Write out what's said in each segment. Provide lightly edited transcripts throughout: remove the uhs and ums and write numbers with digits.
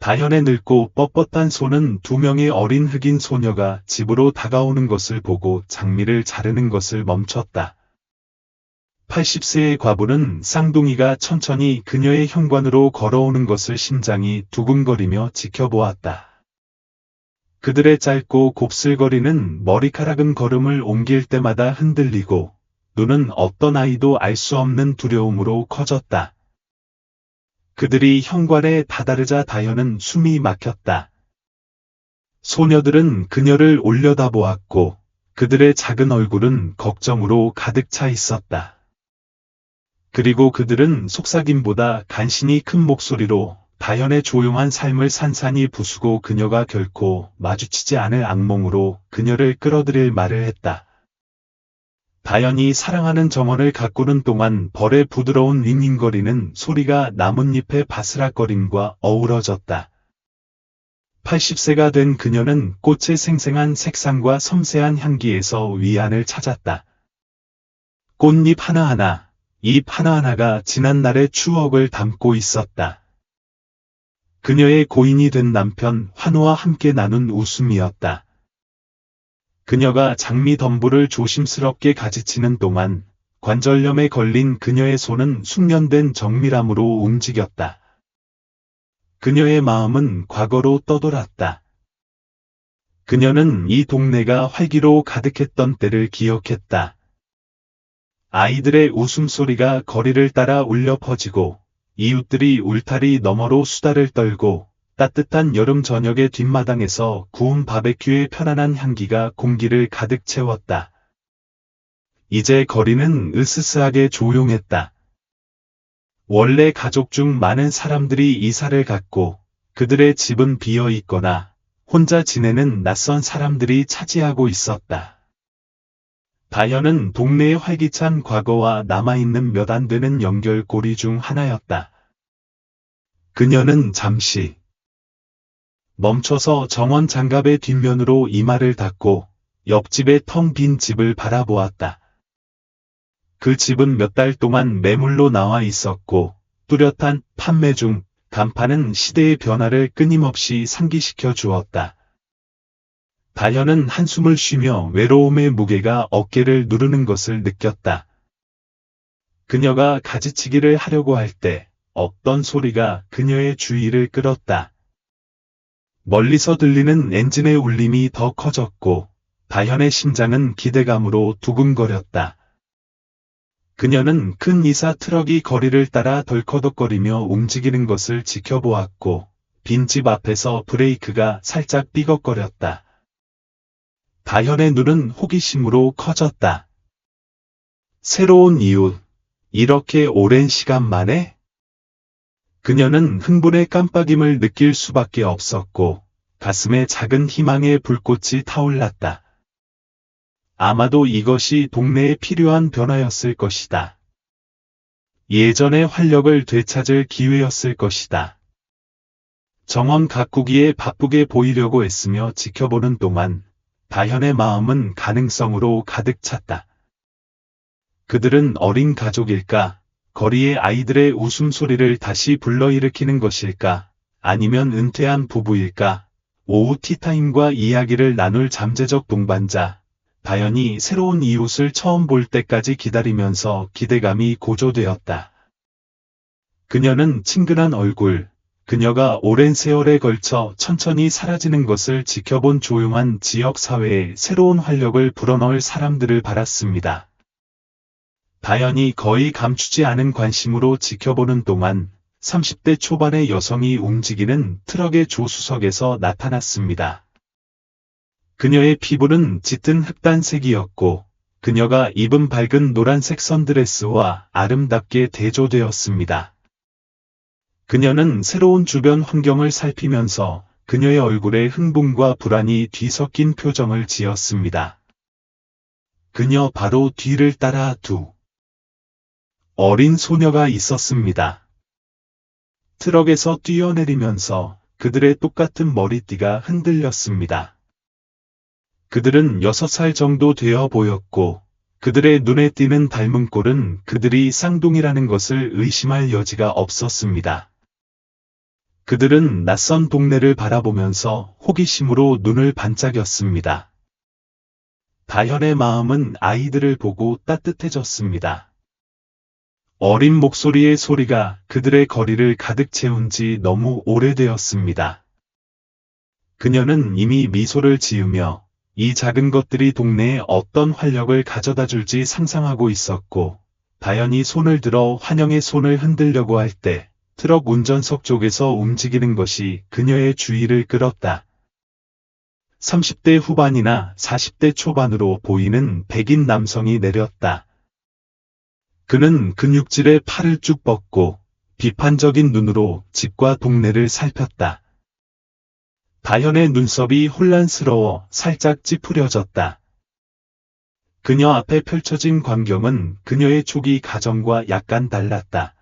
다현의 늙고 뻣뻣한 손은 두 명의 어린 흑인 소녀가 집으로 다가오는 것을 보고 장미를 자르는 것을 멈췄다. 80세의 과부는 쌍둥이가 천천히 그녀의 현관으로 걸어오는 것을 심장이 두근거리며 지켜보았다. 그들의 짧고 곱슬거리는 머리카락은 걸음을 옮길 때마다 흔들리고 눈은 어떤 아이도 알 수 없는 두려움으로 커졌다. 그들이 현관에 다다르자 다현은 숨이 막혔다. 소녀들은 그녀를 올려다보았고 그들의 작은 얼굴은 걱정으로 가득 차 있었다. 그리고 그들은 속삭임보다 간신히 큰 목소리로 다현의 조용한 삶을 산산이 부수고 그녀가 결코 마주치지 않을 악몽으로 그녀를 끌어들일 말을 했다. 다현이 사랑하는 정원을 가꾸는 동안 벌의 부드러운 윙윙거리는 소리가 나뭇잎의 바스락거림과 어우러졌다. 80세가 된 그녀는 꽃의 생생한 색상과 섬세한 향기에서 위안을 찾았다. 꽃잎 하나하나, 잎 하나하나가 지난날의 추억을 담고 있었다. 그녀의 고인이 된 남편 환우와 함께 나눈 웃음이었다. 그녀가 장미 덤불을 조심스럽게 가지치는 동안 관절염에 걸린 그녀의 손은 숙련된 정밀함으로 움직였다. 그녀의 마음은 과거로 떠돌았다. 그녀는 이 동네가 활기로 가득했던 때를 기억했다. 아이들의 웃음소리가 거리를 따라 울려 퍼지고 이웃들이 울타리 너머로 수다를 떨고 따뜻한 여름 저녁의 뒷마당에서 구운 바베큐의 편안한 향기가 공기를 가득 채웠다. 이제 거리는 으스스하게 조용했다. 원래 가족 중 많은 사람들이 이사를 갔고 그들의 집은 비어 있거나 혼자 지내는 낯선 사람들이 차지하고 있었다. 다현은 동네의 활기찬 과거와 남아있는 몇 안 되는 연결고리 중 하나였다. 그녀는 잠시 멈춰서 정원 장갑의 뒷면으로 이마를 닫고 옆집의 텅 빈 집을 바라보았다. 그 집은 몇 달 동안 매물로 나와 있었고 뚜렷한 판매 중 간판은 시대의 변화를 끊임없이 상기시켜 주었다. 다현은 한숨을 쉬며 외로움의 무게가 어깨를 누르는 것을 느꼈다. 그녀가 가지치기를 하려고 할 때 어떤 소리가 그녀의 주의를 끌었다. 멀리서 들리는 엔진의 울림이 더 커졌고 다현의 심장은 기대감으로 두근거렸다. 그녀는 큰 이사 트럭이 거리를 따라 덜커덕거리며 움직이는 것을 지켜보았고 빈집 앞에서 브레이크가 살짝 삐걱거렸다. 다현의 눈은 호기심으로 커졌다. 새로운 이웃, 이렇게 오랜 시간 만에? 그녀는 흥분의 깜빡임을 느낄 수밖에 없었고 가슴에 작은 희망의 불꽃이 타올랐다. 아마도 이것이 동네에 필요한 변화였을 것이다. 예전의 활력을 되찾을 기회였을 것이다. 정원 가꾸기에 바쁘게 보이려고 애쓰며 지켜보는 동안 다현의 마음은 가능성으로 가득 찼다. 그들은 어린 가족일까? 거리의 아이들의 웃음소리를 다시 불러일으키는 것일까? 아니면 은퇴한 부부일까? 오후 티타임과 이야기를 나눌 잠재적 동반자. 다현이 새로운 이웃을 처음 볼 때까지 기다리면서 기대감이 고조되었다. 그녀는 친근한 얼굴, 그녀가 오랜 세월에 걸쳐 천천히 사라지는 것을 지켜본 조용한 지역사회에 새로운 활력을 불어넣을 사람들을 바랐습니다. 다현이 거의 감추지 않은 관심으로 지켜보는 동안 30대 초반의 여성이 움직이는 트럭의 조수석에서 나타났습니다. 그녀의 피부는 짙은 흑단색이었고 그녀가 입은 밝은 노란색 선드레스와 아름답게 대조되었습니다. 그녀는 새로운 주변 환경을 살피면서 그녀의 얼굴에 흥분과 불안이 뒤섞인 표정을 지었습니다. 그녀 바로 뒤를 따라 두 어린 소녀가 있었습니다. 트럭에서 뛰어내리면서 그들의 똑같은 머리띠가 흔들렸습니다. 그들은 6살 정도 되어 보였고 그들의 눈에 띄는 닮은 꼴은 그들이 쌍둥이라는 것을 의심할 여지가 없었습니다. 그들은 낯선 동네를 바라보면서 호기심으로 눈을 반짝였습니다. 다현의 마음은 아이들을 보고 따뜻해졌습니다. 어린 목소리의 소리가 그들의 거리를 가득 채운 지 너무 오래되었습니다. 그녀는 이미 미소를 지으며 이 작은 것들이 동네에 어떤 활력을 가져다 줄지 상상하고 있었고, 다현이 손을 들어 환영의 손을 흔들려고 할 때 트럭 운전석 쪽에서 움직이는 것이 그녀의 주의를 끌었다. 30대 후반이나 40대 초반으로 보이는 백인 남성이 내렸다. 그는 근육질에 팔을 쭉 뻗고 비판적인 눈으로 집과 동네를 살폈다. 다현의 눈썹이 혼란스러워 살짝 찌푸려졌다. 그녀 앞에 펼쳐진 광경은 그녀의 초기 가정과 약간 달랐다.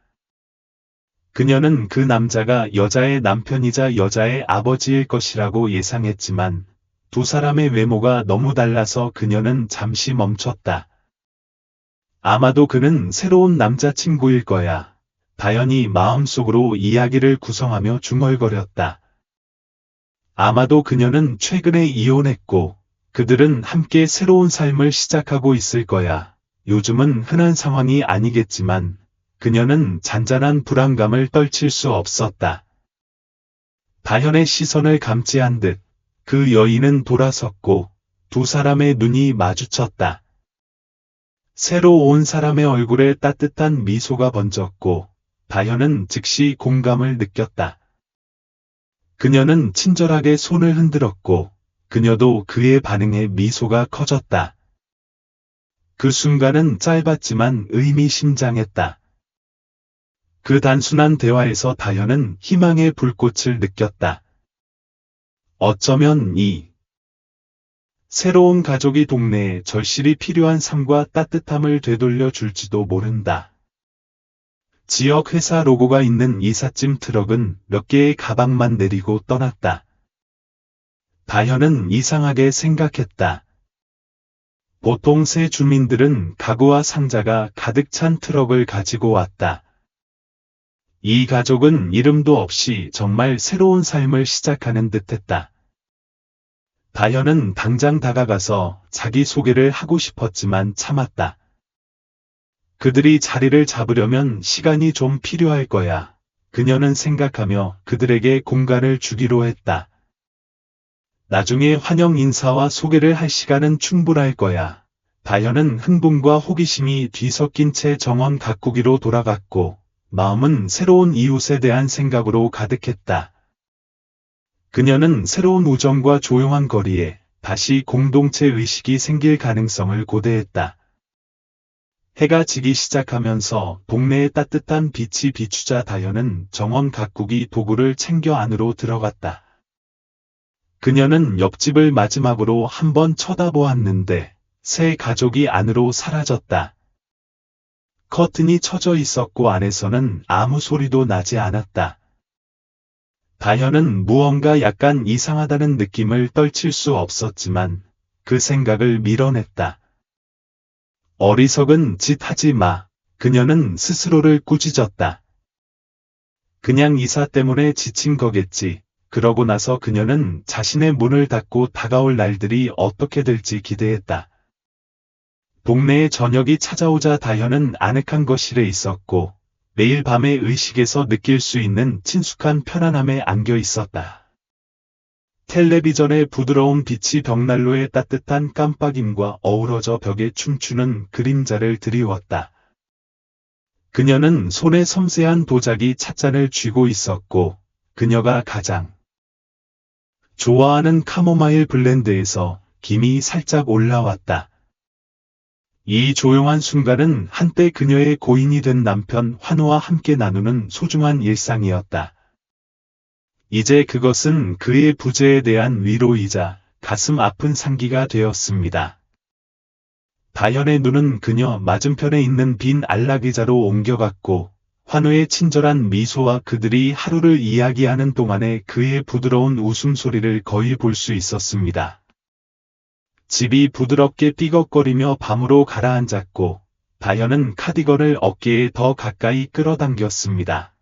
그녀는 그 남자가 여자의 남편이자 여자의 아버지일 것이라고 예상했지만 두 사람의 외모가 너무 달라서 그녀는 잠시 멈췄다. 아마도 그는 새로운 남자친구일 거야. 다현이 마음속으로 이야기를 구성하며 중얼거렸다. 아마도 그녀는 최근에 이혼했고 그들은 함께 새로운 삶을 시작하고 있을 거야. 요즘은 흔한 상황이 아니겠지만 그녀는 잔잔한 불안감을 떨칠 수 없었다. 다현의 시선을 감지한 듯 그 여인은 돌아섰고 두 사람의 눈이 마주쳤다. 새로 온 사람의 얼굴에 따뜻한 미소가 번졌고 다현은 즉시 공감을 느꼈다. 그녀는 친절하게 손을 흔들었고 그녀도 그의 반응에 미소가 커졌다. 그 순간은 짧았지만 의미심장했다. 그 단순한 대화에서 다현은 희망의 불꽃을 느꼈다. 어쩌면 이 새로운 가족이 동네에 절실히 필요한 삶과 따뜻함을 되돌려 줄지도 모른다. 지역 회사 로고가 있는 이삿짐 트럭은 몇 개의 가방만 내리고 떠났다. 다현은 이상하게 생각했다. 보통 새 주민들은 가구와 상자가 가득 찬 트럭을 가지고 왔다. 이 가족은 이름도 없이 정말 새로운 삶을 시작하는 듯했다. 다현은 당장 다가가서 자기 소개를 하고 싶었지만 참았다. 그들이 자리를 잡으려면 시간이 좀 필요할 거야. 그녀는 생각하며 그들에게 공간을 주기로 했다. 나중에 환영 인사와 소개를 할 시간은 충분할 거야. 다현은 흥분과 호기심이 뒤섞인 채 정원 가꾸기로 돌아갔고 마음은 새로운 이웃에 대한 생각으로 가득했다. 그녀는 새로운 우정과 조용한 거리에 다시 공동체 의식이 생길 가능성을 고대했다. 해가 지기 시작하면서 동네의 따뜻한 빛이 비추자 다현은 정원 가꾸기 도구를 챙겨 안으로 들어갔다. 그녀는 옆집을 마지막으로 한번 쳐다보았는데 새 가족이 안으로 사라졌다. 커튼이 쳐져 있었고 안에서는 아무 소리도 나지 않았다. 다현은 무언가 약간 이상하다는 느낌을 떨칠 수 없었지만 그 생각을 밀어냈다. 어리석은 짓 하지 마. 그녀는 스스로를 꾸짖었다. 그냥 이사 때문에 지친 거겠지. 그러고 나서 그녀는 자신의 문을 닫고 다가올 날들이 어떻게 될지 기대했다. 동네에 저녁이 찾아오자 다현은 아늑한 거실에 있었고 매일 밤의 의식에서 느낄 수 있는 친숙한 편안함에 안겨 있었다. 텔레비전의 부드러운 빛이 벽난로의 따뜻한 깜빡임과 어우러져 벽에 춤추는 그림자를 드리웠다. 그녀는 손에 섬세한 도자기 찻잔을 쥐고 있었고 그녀가 가장 좋아하는 카모마일 블렌드에서 김이 살짝 올라왔다. 이 조용한 순간은 한때 그녀의 고인이 된 남편 환우와 함께 나누는 소중한 일상이었다. 이제 그것은 그의 부재에 대한 위로이자 가슴 아픈 상기가 되었습니다. 다현의 눈은 그녀 맞은편에 있는 빈 안락의자로 옮겨갔고 환우의 친절한 미소와 그들이 하루를 이야기하는 동안에 그의 부드러운 웃음소리를 거의 볼 수 있었습니다. 집이 부드럽게 삐걱거리며 밤으로 가라앉았고 다현은 카디건을 어깨에 더 가까이 끌어당겼습니다.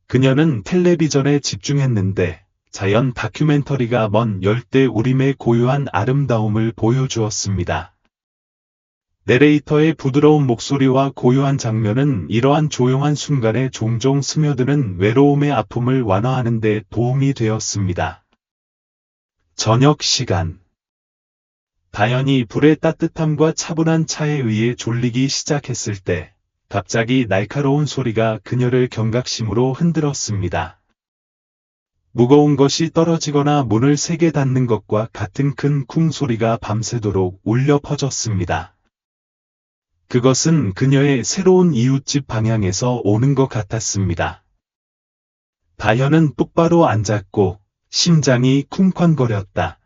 그녀는 텔레비전에 집중했는데 자연 다큐멘터리가 먼 열대 우림의 고요한 아름다움을 보여주었습니다. 내레이터의 부드러운 목소리와 고요한 장면은 이러한 조용한 순간에 종종 스며드는 외로움의 아픔을 완화하는 데 도움이 되었습니다. 저녁 시간. 다현이 불의 따뜻함과 차분한 차에 의해 졸리기 시작했을 때 갑자기 날카로운 소리가 그녀를 경각심으로 흔들었습니다. 무거운 것이 떨어지거나 문을 세게 닫는 것과 같은 큰 쿵 소리가 밤새도록 울려 퍼졌습니다. 그것은 그녀의 새로운 이웃집 방향에서 오는 것 같았습니다. 다현은 똑바로 앉았고 심장이 쿵쾅거렸다.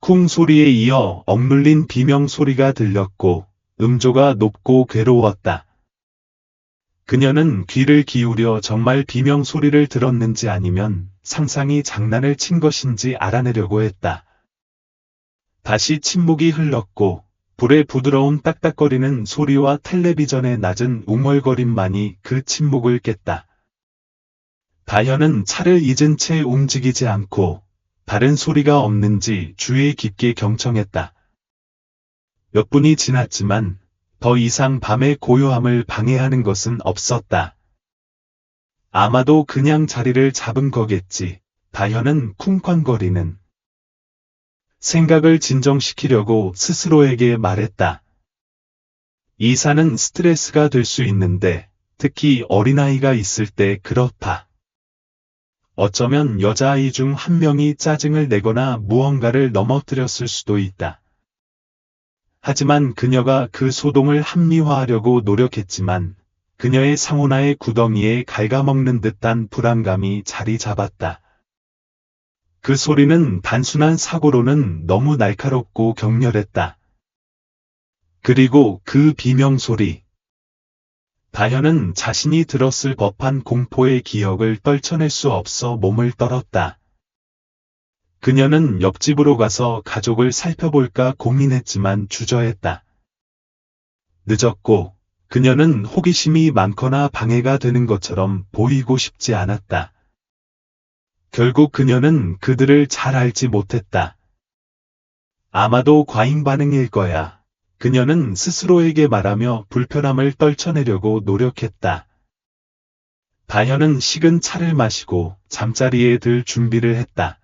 쿵 소리에 이어 억눌린 비명 소리가 들렸고 음조가 높고 괴로웠다. 그녀는 귀를 기울여 정말 비명 소리를 들었는지 아니면 상상이 장난을 친 것인지 알아내려고 했다. 다시 침묵이 흘렀고 불의 부드러운 딱딱거리는 소리와 텔레비전의 낮은 웅얼거림만이 그 침묵을 깼다. 다현은 차를 잊은 채 움직이지 않고 다른 소리가 없는지 주위에 깊게 경청했다. 몇 분이 지났지만 더 이상 밤의 고요함을 방해하는 것은 없었다. 아마도 그냥 자리를 잡은 거겠지. 다현은 쿵쾅거리는 생각을 진정시키려고 스스로에게 말했다. 이사는 스트레스가 될 수 있는데 특히 어린아이가 있을 때 그렇다. 어쩌면 여자아이 중 한 명이 짜증을 내거나 무언가를 넘어뜨렸을 수도 있다. 하지만 그녀가 그 소동을 합리화하려고 노력했지만 그녀의 상온하의 구덩이에 갉아먹는 듯한 불안감이 자리 잡았다. 그 소리는 단순한 사고로는 너무 날카롭고 격렬했다. 그리고 그 비명 소리. 다현은 자신이 들었을 법한 공포의 기억을 떨쳐낼 수 없어 몸을 떨었다. 그녀는 옆집으로 가서 가족을 살펴볼까 고민했지만 주저했다. 늦었고 그녀는 호기심이 많거나 방해가 되는 것처럼 보이고 싶지 않았다. 결국 그녀는 그들을 잘 알지 못했다. 아마도 과잉 반응일 거야. 그녀는 스스로에게 말하며 불편함을 떨쳐내려고 노력했다. 다현은 식은 차를 마시고 잠자리에 들 준비를 했다.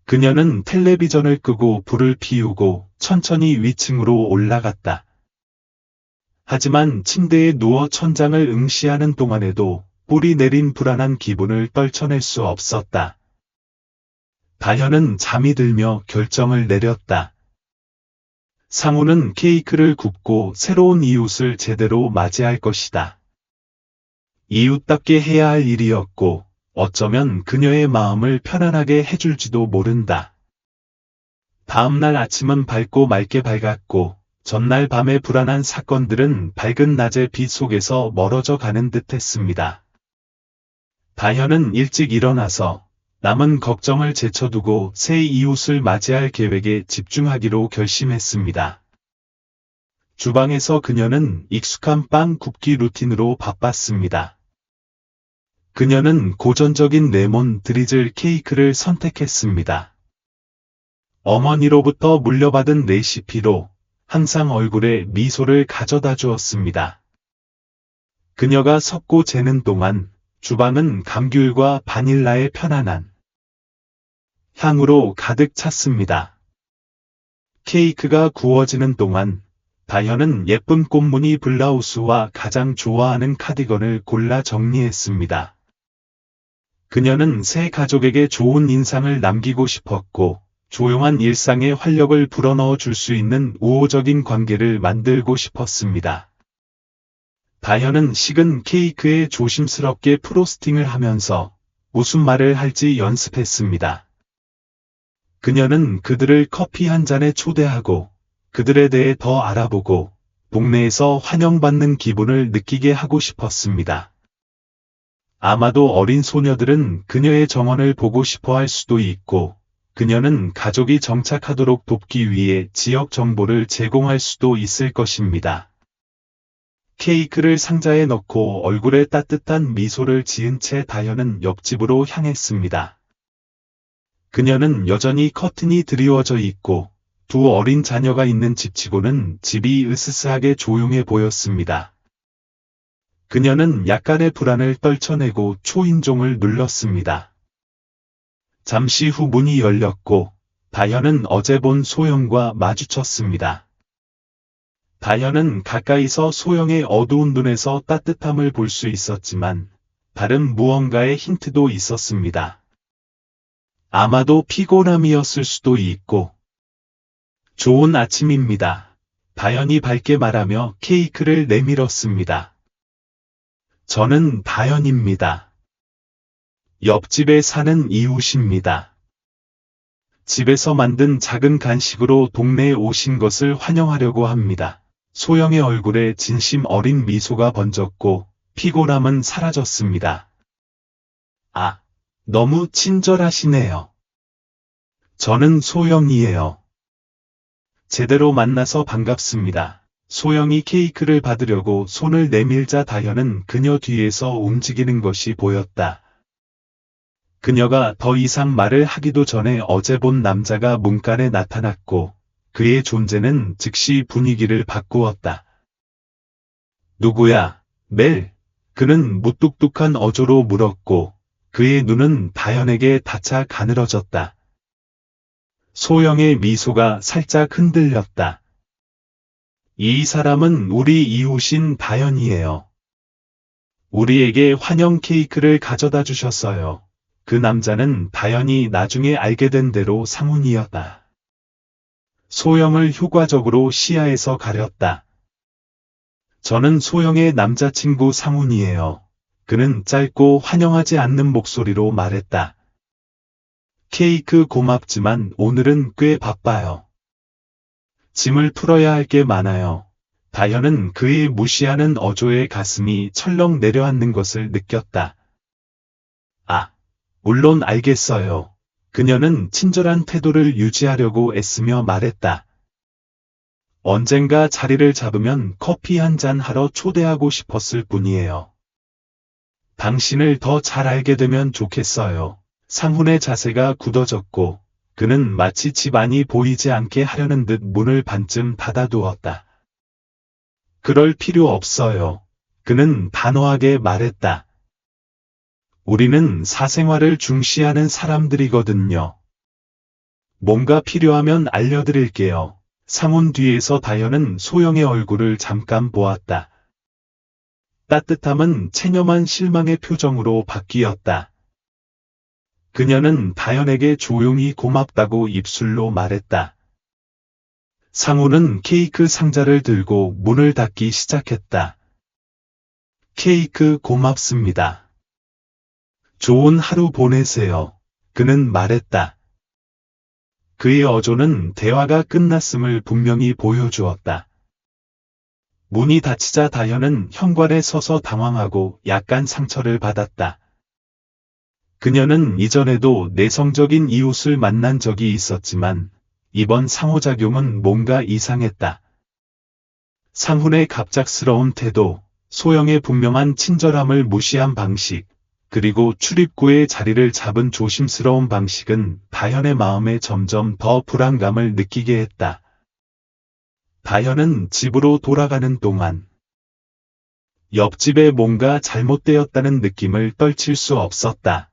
그녀는 텔레비전을 끄고 불을 피우고 천천히 위층으로 올라갔다. 하지만 침대에 누워 천장을 응시하는 동안에도 뿌리 내린 불안한 기분을 떨쳐낼 수 없었다. 다현은 잠이 들며 결정을 내렸다. 상우는 케이크를 굽고 새로운 이웃을 제대로 맞이할 것이다. 이웃답게 해야 할 일이었고 어쩌면 그녀의 마음을 편안하게 해줄지도 모른다. 다음날 아침은 밝고 맑게 밝았고 전날 밤의 불안한 사건들은 밝은 낮의 빛 속에서 멀어져 가는 듯 했습니다. 다현은 일찍 일어나서 남은 걱정을 제쳐두고 새 이웃을 맞이할 계획에 집중하기로 결심했습니다. 주방에서 그녀는 익숙한 빵 굽기 루틴으로 바빴습니다. 그녀는 고전적인 레몬 드리즐 케이크를 선택했습니다. 어머니로부터 물려받은 레시피로 항상 얼굴에 미소를 가져다 주었습니다. 그녀가 섞고 재는 동안 주방은 감귤과 바닐라의 편안한 향으로 가득 찼습니다. 케이크가 구워지는 동안 다현은 예쁜 꽃무늬 블라우스와 가장 좋아하는 카디건을 골라 정리했습니다. 그녀는 새 가족에게 좋은 인상을 남기고 싶었고 조용한 일상에 활력을 불어넣어 줄 수 있는 우호적인 관계를 만들고 싶었습니다. 다현은 식은 케이크에 조심스럽게 프로스팅을 하면서 무슨 말을 할지 연습했습니다. 그녀는 그들을 커피 한 잔에 초대하고 그들에 대해 더 알아보고 동네에서 환영받는 기분을 느끼게 하고 싶었습니다. 아마도 어린 소녀들은 그녀의 정원을 보고 싶어 할 수도 있고 그녀는 가족이 정착하도록 돕기 위해 지역 정보를 제공할 수도 있을 것입니다. 케이크를 상자에 넣고 얼굴에 따뜻한 미소를 지은 채 다현은 옆집으로 향했습니다. 그녀는 여전히 커튼이 드리워져 있고 두 어린 자녀가 있는 집치고는 집이 으스스하게 조용해 보였습니다. 그녀는 약간의 불안을 떨쳐내고 초인종을 눌렀습니다. 잠시 후 문이 열렸고 다현은 어제 본 소영과 마주쳤습니다. 다현은 가까이서 소영의 어두운 눈에서 따뜻함을 볼 수 있었지만 다른 무언가의 힌트도 있었습니다. 아마도 피곤함이었을 수도 있고. 좋은 아침입니다. 다현이 밝게 말하며 케이크를 내밀었습니다. 저는 다현입니다. 옆집에 사는 이웃입니다. 집에서 만든 작은 간식으로 동네에 오신 것을 환영하려고 합니다. 소영의 얼굴에 진심 어린 미소가 번졌고 피곤함은 사라졌습니다. 아, 너무 친절하시네요. 저는 소영이에요. 제대로 만나서 반갑습니다. 소영이 케이크를 받으려고 손을 내밀자 다현은 그녀 뒤에서 움직이는 것이 보였다. 그녀가 더 이상 말을 하기도 전에 어제 본 남자가 문간에 나타났고 그의 존재는 즉시 분위기를 바꾸었다. 누구야, 멜? 그는 무뚝뚝한 어조로 물었고 그의 눈은 다현에게 닿자 가늘어졌다. 소영의 미소가 살짝 흔들렸다. 이 사람은 우리 이웃인 다현이에요. 우리에게 환영 케이크를 가져다 주셨어요. 그 남자는 다현이 나중에 알게 된 대로 상훈이었다. 소영을 효과적으로 시야에서 가렸다. 저는 소영의 남자친구 상훈이에요. 그는 짧고 환영하지 않는 목소리로 말했다. 케이크 고맙지만 오늘은 꽤 바빠요. 짐을 풀어야 할 게 많아요. 다현은 그의 무시하는 어조에 가슴이 철렁 내려앉는 것을 느꼈다. 아, 물론 알겠어요. 그녀는 친절한 태도를 유지하려고 애쓰며 말했다. 언젠가 자리를 잡으면 커피 한 잔 하러 초대하고 싶었을 뿐이에요. 당신을 더 잘 알게 되면 좋겠어요. 상훈의 자세가 굳어졌고 그는 마치 집 안이 보이지 않게 하려는 듯 문을 반쯤 닫아두었다. 그럴 필요 없어요. 그는 단호하게 말했다. 우리는 사생활을 중시하는 사람들이거든요. 뭔가 필요하면 알려드릴게요. 상훈 뒤에서 다현은 소영의 얼굴을 잠깐 보았다. 따뜻함은 체념한 실망의 표정으로 바뀌었다. 그녀는 다현에게 조용히 고맙다고 입술로 말했다. 상훈은 케이크 상자를 들고 문을 닫기 시작했다. 케이크 고맙습니다. 좋은 하루 보내세요. 그는 말했다. 그의 어조는 대화가 끝났음을 분명히 보여주었다. 문이 닫히자 다현은 현관에 서서 당황하고 약간 상처를 받았다. 그녀는 이전에도 내성적인 이웃을 만난 적이 있었지만 이번 상호작용은 뭔가 이상했다. 상훈의 갑작스러운 태도, 소영의 분명한 친절함을 무시한 방식, 그리고 출입구의 자리를 잡은 조심스러운 방식은 다현의 마음에 점점 더 불안감을 느끼게 했다. 다현은 집으로 돌아가는 동안 옆집에 뭔가 잘못되었다는 느낌을 떨칠 수 없었다.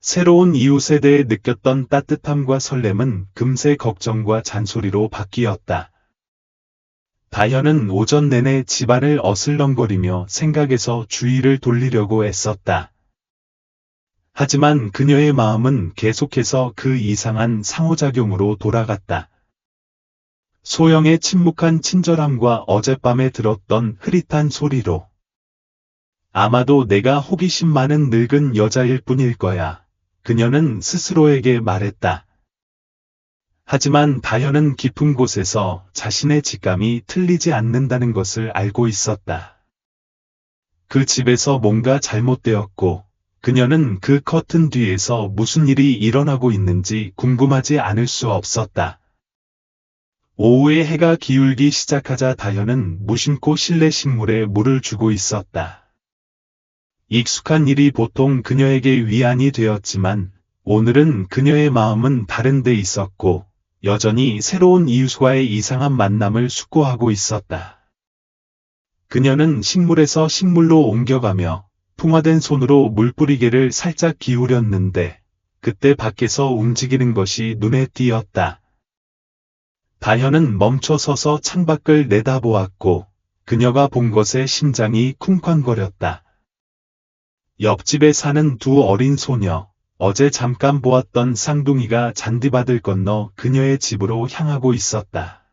새로운 이웃에 대해 느꼈던 따뜻함과 설렘은 금세 걱정과 잔소리로 바뀌었다. 다현은 오전 내내 집안을 어슬렁거리며 생각에서 주의를 돌리려고 애썼다. 하지만 그녀의 마음은 계속해서 그 이상한 상호작용으로 돌아갔다. 소영의 침묵한 친절함과 어젯밤에 들었던 흐릿한 소리로. 아마도 내가 호기심 많은 늙은 여자일 뿐일 거야. 그녀는 스스로에게 말했다. 하지만 다현은 깊은 곳에서 자신의 직감이 틀리지 않는다는 것을 알고 있었다. 그 집에서 뭔가 잘못되었고 그녀는 그 커튼 뒤에서 무슨 일이 일어나고 있는지 궁금하지 않을 수 없었다. 오후에 해가 기울기 시작하자 다현은 무심코 실내 식물에 물을 주고 있었다. 익숙한 일이 보통 그녀에게 위안이 되었지만 오늘은 그녀의 마음은 다른 데 있었고 여전히 새로운 이웃과의 이상한 만남을 숙고하고 있었다. 그녀는 식물에서 식물로 옮겨가며 풍화된 손으로 물뿌리개를 살짝 기울였는데 그때 밖에서 움직이는 것이 눈에 띄었다. 다현은 멈춰서서 창밖을 내다보았고 그녀가 본 것에 심장이 쿵쾅거렸다. 옆집에 사는 두 어린 소녀, 어제 잠깐 보았던 쌍둥이가 잔디밭을 건너 그녀의 집으로 향하고 있었다.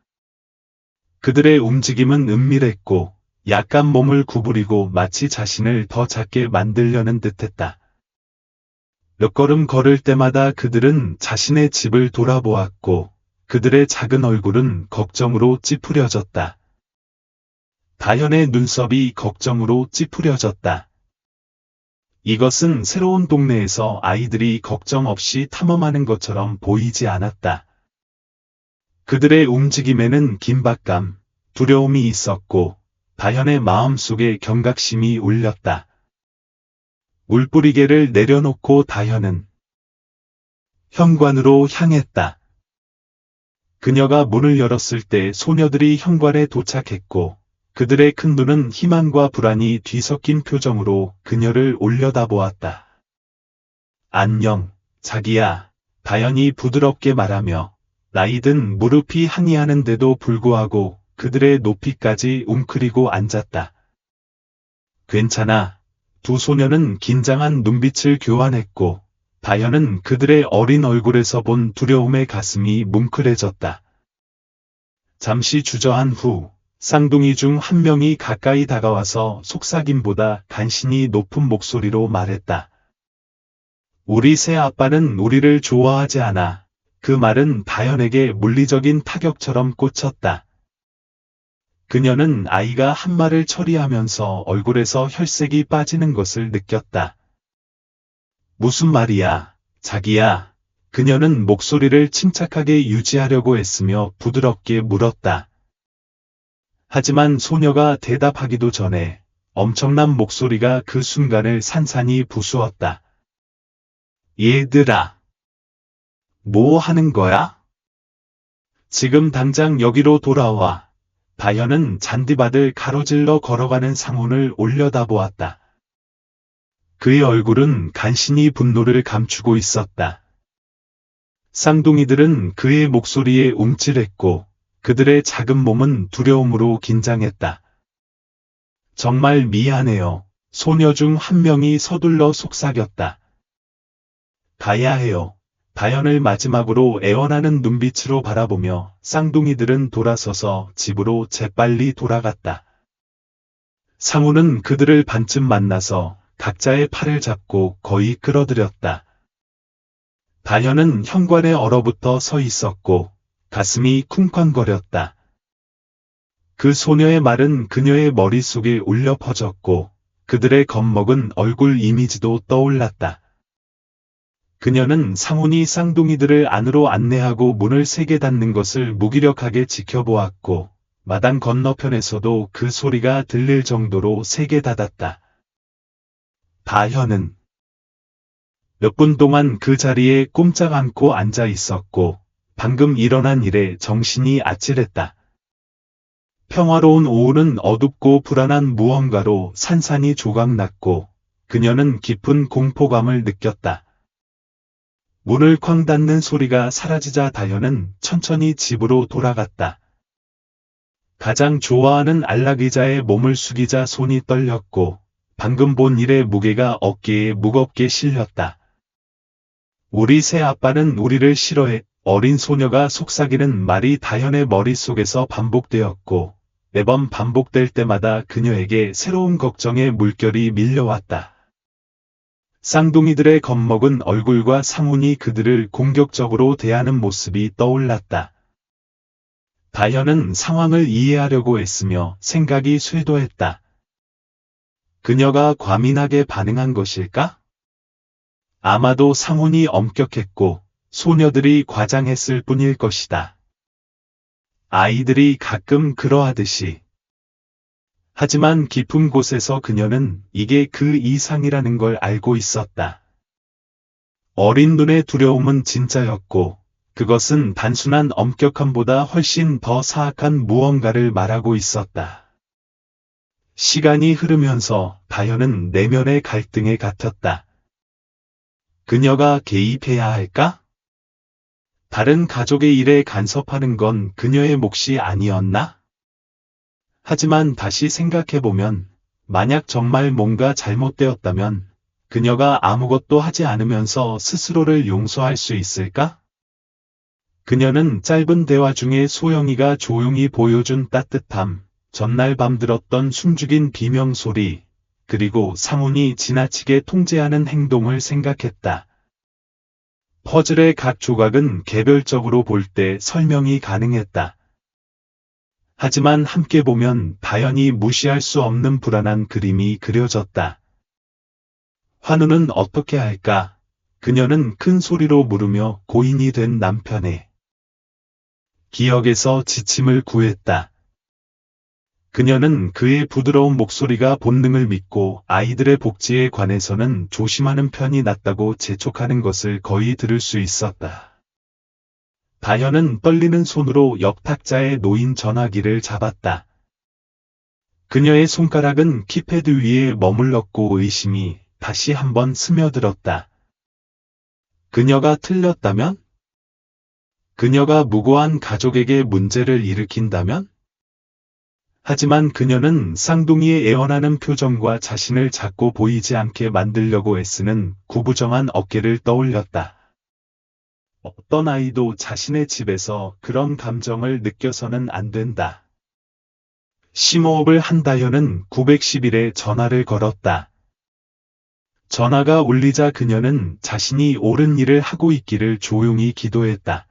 그들의 움직임은 은밀했고 약간 몸을 구부리고 마치 자신을 더 작게 만들려는 듯했다. 몇 걸음 걸을 때마다 그들은 자신의 집을 돌아보았고 그들의 작은 얼굴은 걱정으로 찌푸려졌다. 다현의 눈썹이 걱정으로 찌푸려졌다. 이것은 새로운 동네에서 아이들이 걱정 없이 탐험하는 것처럼 보이지 않았다. 그들의 움직임에는 긴박감, 두려움이 있었고 다현의 마음속에 경각심이 울렸다. 물뿌리개를 내려놓고 다현은 현관으로 향했다. 그녀가 문을 열었을 때 소녀들이 현관에 도착했고 그들의 큰 눈은 희망과 불안이 뒤섞인 표정으로 그녀를 올려다보았다. 안녕, 자기야, 다현이 부드럽게 말하며 나이든 무릎이 항의하는데도 불구하고 그들의 높이까지 웅크리고 앉았다. 괜찮아. 두 소녀는 긴장한 눈빛을 교환했고 다현은 그들의 어린 얼굴에서 본 두려움에 가슴이 뭉클해졌다. 잠시 주저한 후 쌍둥이 중 한 명이 가까이 다가와서 속삭임보다 간신히 높은 목소리로 말했다. 우리 새 아빠는 우리를 좋아하지 않아. 그 말은 다현에게 물리적인 타격처럼 꽂혔다. 그녀는 아이가 한 말을 처리하면서 얼굴에서 혈색이 빠지는 것을 느꼈다. 무슨 말이야, 자기야. 그녀는 목소리를 침착하게 유지하려고 애쓰며 부드럽게 물었다. 하지만 소녀가 대답하기도 전에 엄청난 목소리가 그 순간을 산산이 부수었다. 얘들아, 뭐 하는 거야? 지금 당장 여기로 돌아와. 다현은 잔디밭을 가로질러 걸어가는 상훈을 올려다보았다. 그의 얼굴은 간신히 분노를 감추고 있었다. 쌍둥이들은 그의 목소리에 움찔했고 그들의 작은 몸은 두려움으로 긴장했다. 정말 미안해요. 소녀 중 한 명이 서둘러 속삭였다. 가야 해요. 다현을 마지막으로 애원하는 눈빛으로 바라보며 쌍둥이들은 돌아서서 집으로 재빨리 돌아갔다. 상우는 그들을 반쯤 만나서 각자의 팔을 잡고 거의 끌어들였다. 다현은 현관에 얼어붙어 서 있었고 가슴이 쿵쾅거렸다. 그 소녀의 말은 그녀의 머릿속에 울려 퍼졌고 그들의 겁먹은 얼굴 이미지도 떠올랐다. 그녀는 상훈이 쌍둥이들을 안으로 안내하고 문을 세게 닫는 것을 무기력하게 지켜보았고 마당 건너편에서도 그 소리가 들릴 정도로 세게 닫았다. 다현은 몇 분 동안 그 자리에 꼼짝 않고 앉아 있었고 방금 일어난 일에 정신이 아찔했다. 평화로운 오후는 어둡고 불안한 무언가로 산산이 조각났고 그녀는 깊은 공포감을 느꼈다. 문을 쾅 닫는 소리가 사라지자 다현은 천천히 집으로 돌아갔다. 가장 좋아하는 안락의자의 몸을 숙이자 손이 떨렸고 방금 본 일의 무게가 어깨에 무겁게 실렸다. 우리 새 아빠는 우리를 싫어해. 어린 소녀가 속삭이는 말이 다현의 머릿속에서 반복되었고 매번 반복될 때마다 그녀에게 새로운 걱정의 물결이 밀려왔다. 쌍둥이들의 겁먹은 얼굴과 상훈이 그들을 공격적으로 대하는 모습이 떠올랐다. 다현은 상황을 이해하려고 애쓰며 생각이 쇄도했다. 그녀가 과민하게 반응한 것일까? 아마도 상훈이 엄격했고 소녀들이 과장했을 뿐일 것이다. 아이들이 가끔 그러하듯이. 하지만 깊은 곳에서 그녀는 이게 그 이상이라는 걸 알고 있었다. 어린 눈의 두려움은 진짜였고, 그것은 단순한 엄격함보다 훨씬 더 사악한 무언가를 말하고 있었다. 시간이 흐르면서 다현은 내면의 갈등에 갇혔다. 그녀가 개입해야 할까? 다른 가족의 일에 간섭하는 건 그녀의 몫이 아니었나? 하지만 다시 생각해보면, 만약 정말 뭔가 잘못되었다면, 그녀가 아무것도 하지 않으면서 스스로를 용서할 수 있을까? 그녀는 짧은 대화 중에 소영이가 조용히 보여준 따뜻함, 전날 밤 들었던 숨죽인 비명소리, 그리고 상훈이 지나치게 통제하는 행동을 생각했다. 퍼즐의 각 조각은 개별적으로 볼 때 설명이 가능했다. 하지만 함께 보면 다연히 무시할 수 없는 불안한 그림이 그려졌다. 환우는 어떻게 할까? 그녀는 큰 소리로 물으며 고인이 된 남편의 기억에서 지침을 구했다. 그녀는 그의 부드러운 목소리가 본능을 믿고 아이들의 복지에 관해서는 조심하는 편이 낫다고 재촉하는 것을 거의 들을 수 있었다. 다현은 떨리는 손으로 옆 탁자에 놓인 전화기를 잡았다. 그녀의 손가락은 키패드 위에 머물렀고 의심이 다시 한번 스며들었다. 그녀가 틀렸다면? 그녀가 무고한 가족에게 문제를 일으킨다면? 하지만 그녀는 쌍둥이의 애원하는 표정과 자신을 작고 보이지 않게 만들려고 애쓰는 구부정한 어깨를 떠올렸다. 어떤 아이도 자신의 집에서 그런 감정을 느껴서는 안 된다. 심호흡을 한 다현은 911에 전화를 걸었다. 전화가 울리자 그녀는 자신이 옳은 일을 하고 있기를 조용히 기도했다.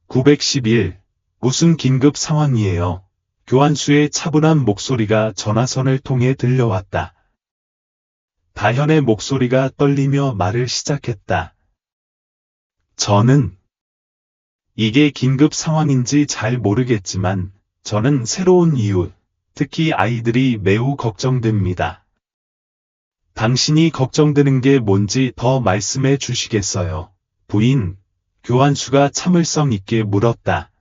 911, 무슨 긴급 상황이에요? 교환수의 차분한 목소리가 전화선을 통해 들려왔다. 다현의 목소리가 떨리며 말을 시작했다. 저는 이게 긴급 상황인지 잘 모르겠지만 저는 새로운 이웃, 특히 아이들이 매우 걱정됩니다. 당신이 걱정되는 게 뭔지 더 말씀해 주시겠어요? 부인, 교환수가 참을성 있게 물었다.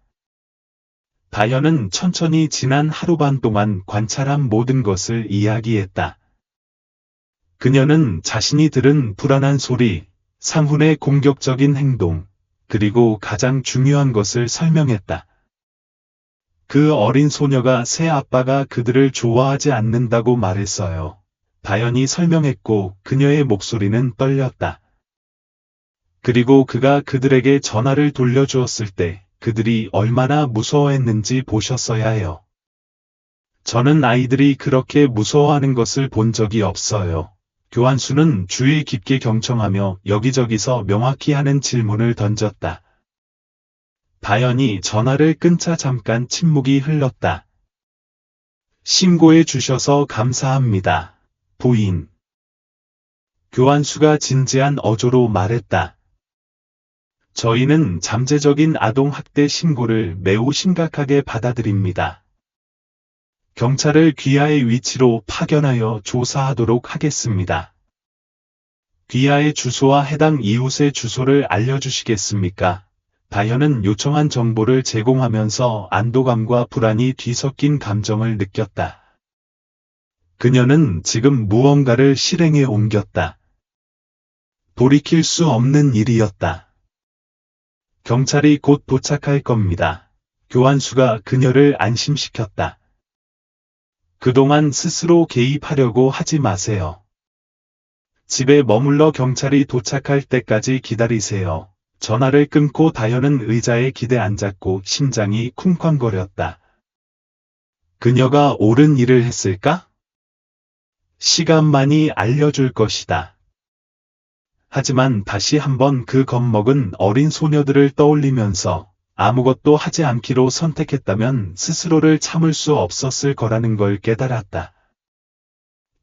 다현은 천천히 지난 하루 반 동안 관찰한 모든 것을 이야기했다. 그녀는 자신이 들은 불안한 소리, 상훈의 공격적인 행동, 그리고 가장 중요한 것을 설명했다. 그 어린 소녀가 새 아빠가 그들을 좋아하지 않는다고 말했어요. 다현이 설명했고 그녀의 목소리는 떨렸다. 그리고 그가 그들에게 전화를 돌려주었을 때 그들이 얼마나 무서워했는지 보셨어야 해요. 저는 아이들이 그렇게 무서워하는 것을 본 적이 없어요. 교환수는 주의 깊게 경청하며 여기저기서 명확히 하는 질문을 던졌다. 다현이 전화를 끊자 잠깐 침묵이 흘렀다. 신고해 주셔서 감사합니다, 부인. 교환수가 진지한 어조로 말했다. 저희는 잠재적인 아동학대 신고를 매우 심각하게 받아들입니다. 경찰을 귀하의 위치로 파견하여 조사하도록 하겠습니다. 귀하의 주소와 해당 이웃의 주소를 알려주시겠습니까? 다현은 요청한 정보를 제공하면서 안도감과 불안이 뒤섞인 감정을 느꼈다. 그녀는 지금 무언가를 실행에 옮겼다. 돌이킬 수 없는 일이었다. 경찰이 곧 도착할 겁니다. 교환수가 그녀를 안심시켰다. 그동안 스스로 개입하려고 하지 마세요. 집에 머물러 경찰이 도착할 때까지 기다리세요. 전화를 끊고 다현은 의자에 기대 앉았고 심장이 쿵쾅거렸다. 그녀가 옳은 일을 했을까? 시간만이 알려줄 것이다. 하지만 다시 한번 그 겁먹은 어린 소녀들을 떠올리면서 아무것도 하지 않기로 선택했다면 스스로를 참을 수 없었을 거라는 걸 깨달았다.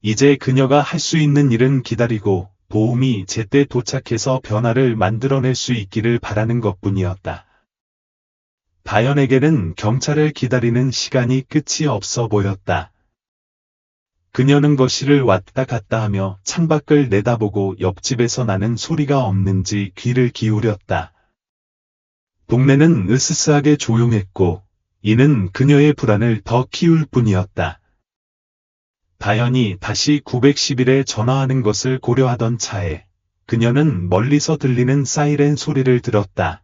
이제 그녀가 할 수 있는 일은 기다리고 도움이 제때 도착해서 변화를 만들어낼 수 있기를 바라는 것뿐이었다. 다현에게는 경찰을 기다리는 시간이 끝이 없어 보였다. 그녀는 거실을 왔다 갔다 하며 창밖을 내다보고 옆집에서 나는 소리가 없는지 귀를 기울였다. 동네는 으스스하게 조용했고 이는 그녀의 불안을 더 키울 뿐이었다. 다현이 다시 911에 전화하는 것을 고려하던 차에 그녀는 멀리서 들리는 사이렌 소리를 들었다.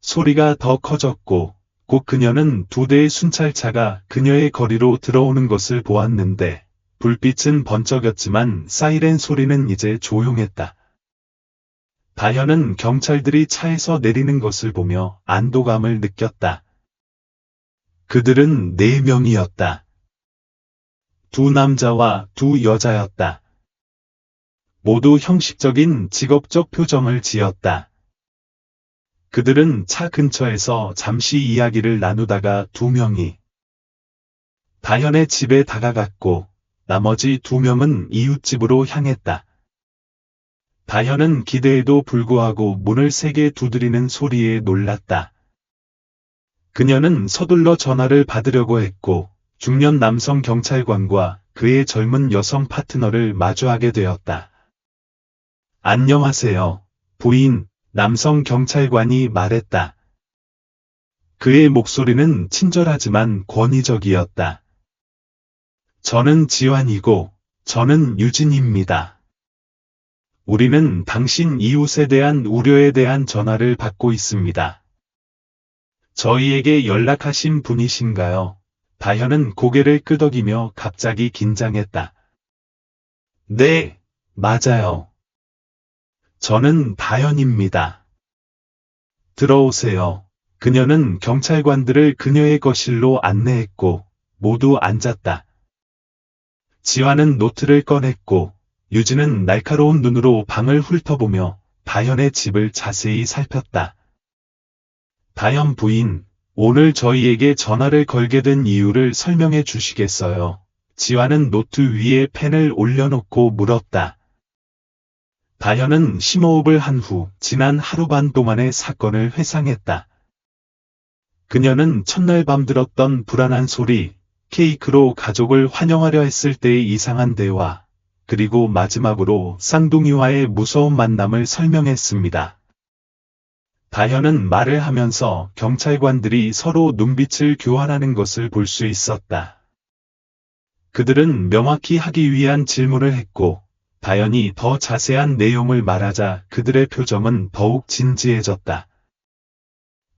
소리가 더 커졌고 곧 그녀는 2대의 순찰차가 그녀의 거리로 들어오는 것을 보았는데 불빛은 번쩍였지만 사이렌 소리는 이제 조용했다. 다현은 경찰들이 차에서 내리는 것을 보며 안도감을 느꼈다. 그들은 4명이었다. 2 남자와 2 여자였다. 모두 형식적인 직업적 표정을 지었다. 그들은 차 근처에서 잠시 이야기를 나누다가 2명이 다현의 집에 다가갔고 나머지 2명은 이웃집으로 향했다. 다현은 기대에도 불구하고 문을 세게 두드리는 소리에 놀랐다. 그녀는 서둘러 전화를 받으려고 했고 중년 남성 경찰관과 그의 젊은 여성 파트너를 마주하게 되었다. 안녕하세요, 부인. 남성 경찰관이 말했다. 그의 목소리는 친절하지만 권위적이었다. 저는 지환이고, 저는 유진입니다. 우리는 당신 이웃에 대한 우려에 대한 전화를 받고 있습니다. 저희에게 연락하신 분이신가요? 다현은 고개를 끄덕이며 갑자기 긴장했다. 네, 맞아요. 저는 다현입니다. 들어오세요. 그녀는 경찰관들을 그녀의 거실로 안내했고 모두 앉았다. 지환은 노트를 꺼냈고 유진은 날카로운 눈으로 방을 훑어보며 다현의 집을 자세히 살폈다. 다현 부인, 오늘 저희에게 전화를 걸게 된 이유를 설명해 주시겠어요? 지환은 노트 위에 펜을 올려놓고 물었다. 다현은 심호흡을 한 후 지난 하루 반 동안의 사건을 회상했다. 그녀는 첫날 밤 들었던 불안한 소리, 케이크로 가족을 환영하려 했을 때의 이상한 대화, 그리고 마지막으로 쌍둥이와의 무서운 만남을 설명했습니다. 다현은 말을 하면서 경찰관들이 서로 눈빛을 교환하는 것을 볼 수 있었다. 그들은 명확히 하기 위한 질문을 했고 다현이 더 자세한 내용을 말하자 그들의 표정은 더욱 진지해졌다.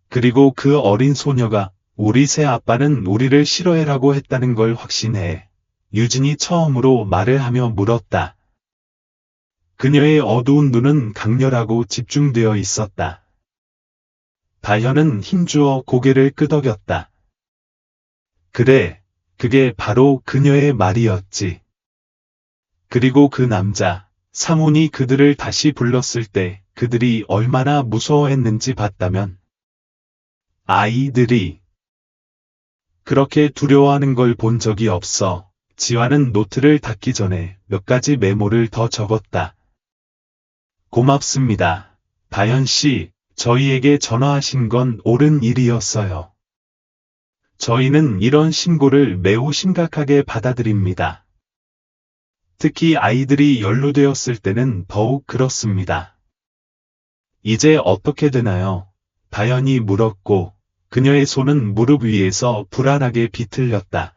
그리고 그 어린 소녀가 우리 새 아빠는 우리를 싫어해라고 했다는 걸 확신해. 유진이 처음으로 말을 하며 물었다. 그녀의 어두운 눈은 강렬하고 집중되어 있었다. 다현은 힘주어 고개를 끄덕였다. 그래, 그게 바로 그녀의 말이었지. 그리고 그 남자, 상훈이 그들을 다시 불렀을 때 그들이 얼마나 무서워했는지 봤다면 아이들이 그렇게 두려워하는 걸 본 적이 없어. 지환은 노트를 닫기 전에 몇 가지 메모를 더 적었다. 고맙습니다. 다현 씨, 저희에게 전화하신 건 옳은 일이었어요. 저희는 이런 신고를 매우 심각하게 받아들입니다. 특히 아이들이 연루되었을 때는 더욱 그렇습니다. 이제 어떻게 되나요? 다현이 물었고 그녀의 손은 무릎 위에서 불안하게 비틀렸다.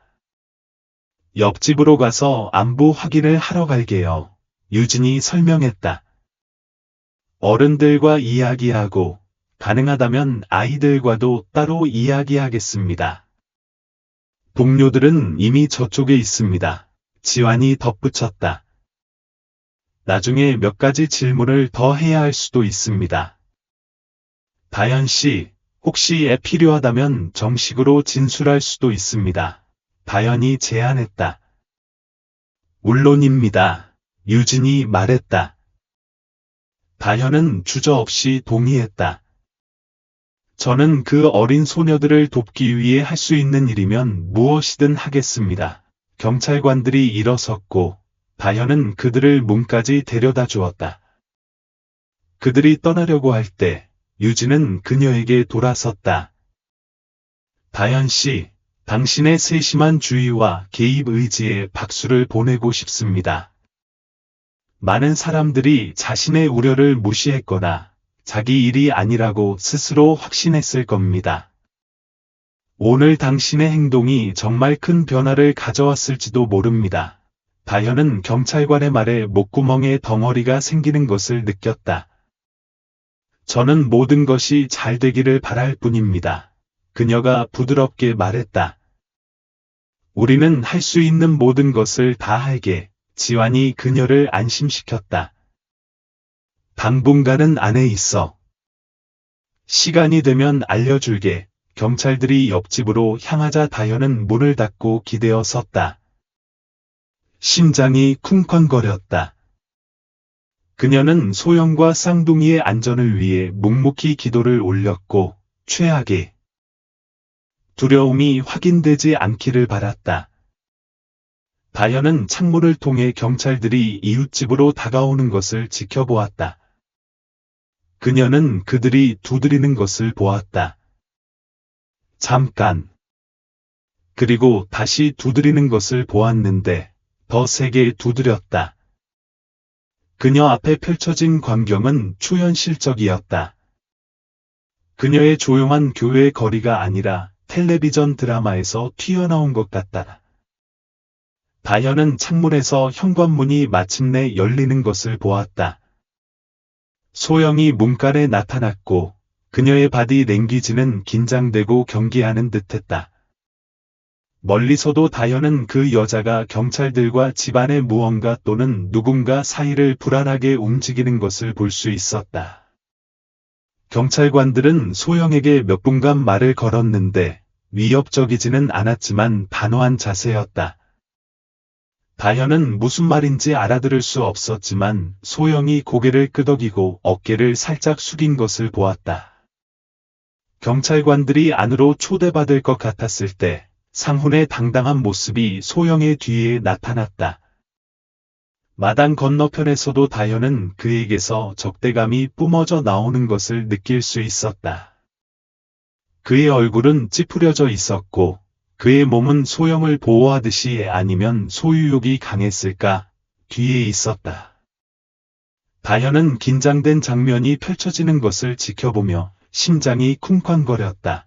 옆집으로 가서 안부 확인을 하러 갈게요. 유진이 설명했다. 어른들과 이야기하고 가능하다면 아이들과도 따로 이야기하겠습니다. 동료들은 이미 저쪽에 있습니다. 지환이 덧붙였다. 나중에 몇 가지 질문을 더 해야 할 수도 있습니다. 다현 씨, 혹시 애 필요하다면 정식으로 진술할 수도 있습니다. 다현이 제안했다. 물론입니다. 유진이 말했다. 다현은 주저없이 동의했다. 저는 그 어린 소녀들을 돕기 위해 할 수 있는 일이면 무엇이든 하겠습니다. 경찰관들이 일어섰고 다현은 그들을 문까지 데려다 주었다. 그들이 떠나려고 할 때 유진은 그녀에게 돌아섰다. 다현 씨, 당신의 세심한 주의와 개입 의지에 박수를 보내고 싶습니다. 많은 사람들이 자신의 우려를 무시했거나 자기 일이 아니라고 스스로 확신했을 겁니다. 오늘 당신의 행동이 정말 큰 변화를 가져왔을지도 모릅니다. 다현은 경찰관의 말에 목구멍에 덩어리가 생기는 것을 느꼈다. 저는 모든 것이 잘 되기를 바랄 뿐입니다. 그녀가 부드럽게 말했다. 우리는 할 수 있는 모든 것을 다 할게. 지환이 그녀를 안심시켰다. 당분간은 안에 있어. 시간이 되면 알려줄게. 경찰들이 옆집으로 향하자 다현은 문을 닫고 기대어 섰다. 심장이 쿵쾅거렸다. 그녀는 소영과 쌍둥이의 안전을 위해 묵묵히 기도를 올렸고 최악의 두려움이 확인되지 않기를 바랐다. 다현은 창문을 통해 경찰들이 이웃집으로 다가오는 것을 지켜보았다. 그녀는 그들이 두드리는 것을 보았다. 잠깐. 그리고 다시 두드리는 것을 보았는데 더 세게 두드렸다. 그녀 앞에 펼쳐진 광경은 초현실적이었다. 그녀의 조용한 교회 거리가 아니라 텔레비전 드라마에서 튀어나온 것 같다. 다현은 창문에서 현관문이 마침내 열리는 것을 보았다. 소영이 문간에 나타났고 그녀의 바디 랭귀지는 긴장되고 경계하는 듯했다. 멀리서도 다현은 그 여자가 경찰들과 집안의 무언가 또는 누군가 사이를 불안하게 움직이는 것을 볼 수 있었다. 경찰관들은 소영에게 몇 분간 말을 걸었는데 위협적이지는 않았지만 단호한 자세였다. 다현은 무슨 말인지 알아들을 수 없었지만 소영이 고개를 끄덕이고 어깨를 살짝 숙인 것을 보았다. 경찰관들이 안으로 초대받을 것 같았을 때 상훈의 당당한 모습이 소영의 뒤에 나타났다. 마당 건너편에서도 다현은 그에게서 적대감이 뿜어져 나오는 것을 느낄 수 있었다. 그의 얼굴은 찌푸려져 있었고 그의 몸은 소영을 보호하듯이 아니면 소유욕이 강했을까 뒤에 있었다. 다현은 긴장된 장면이 펼쳐지는 것을 지켜보며 심장이 쿵쾅거렸다.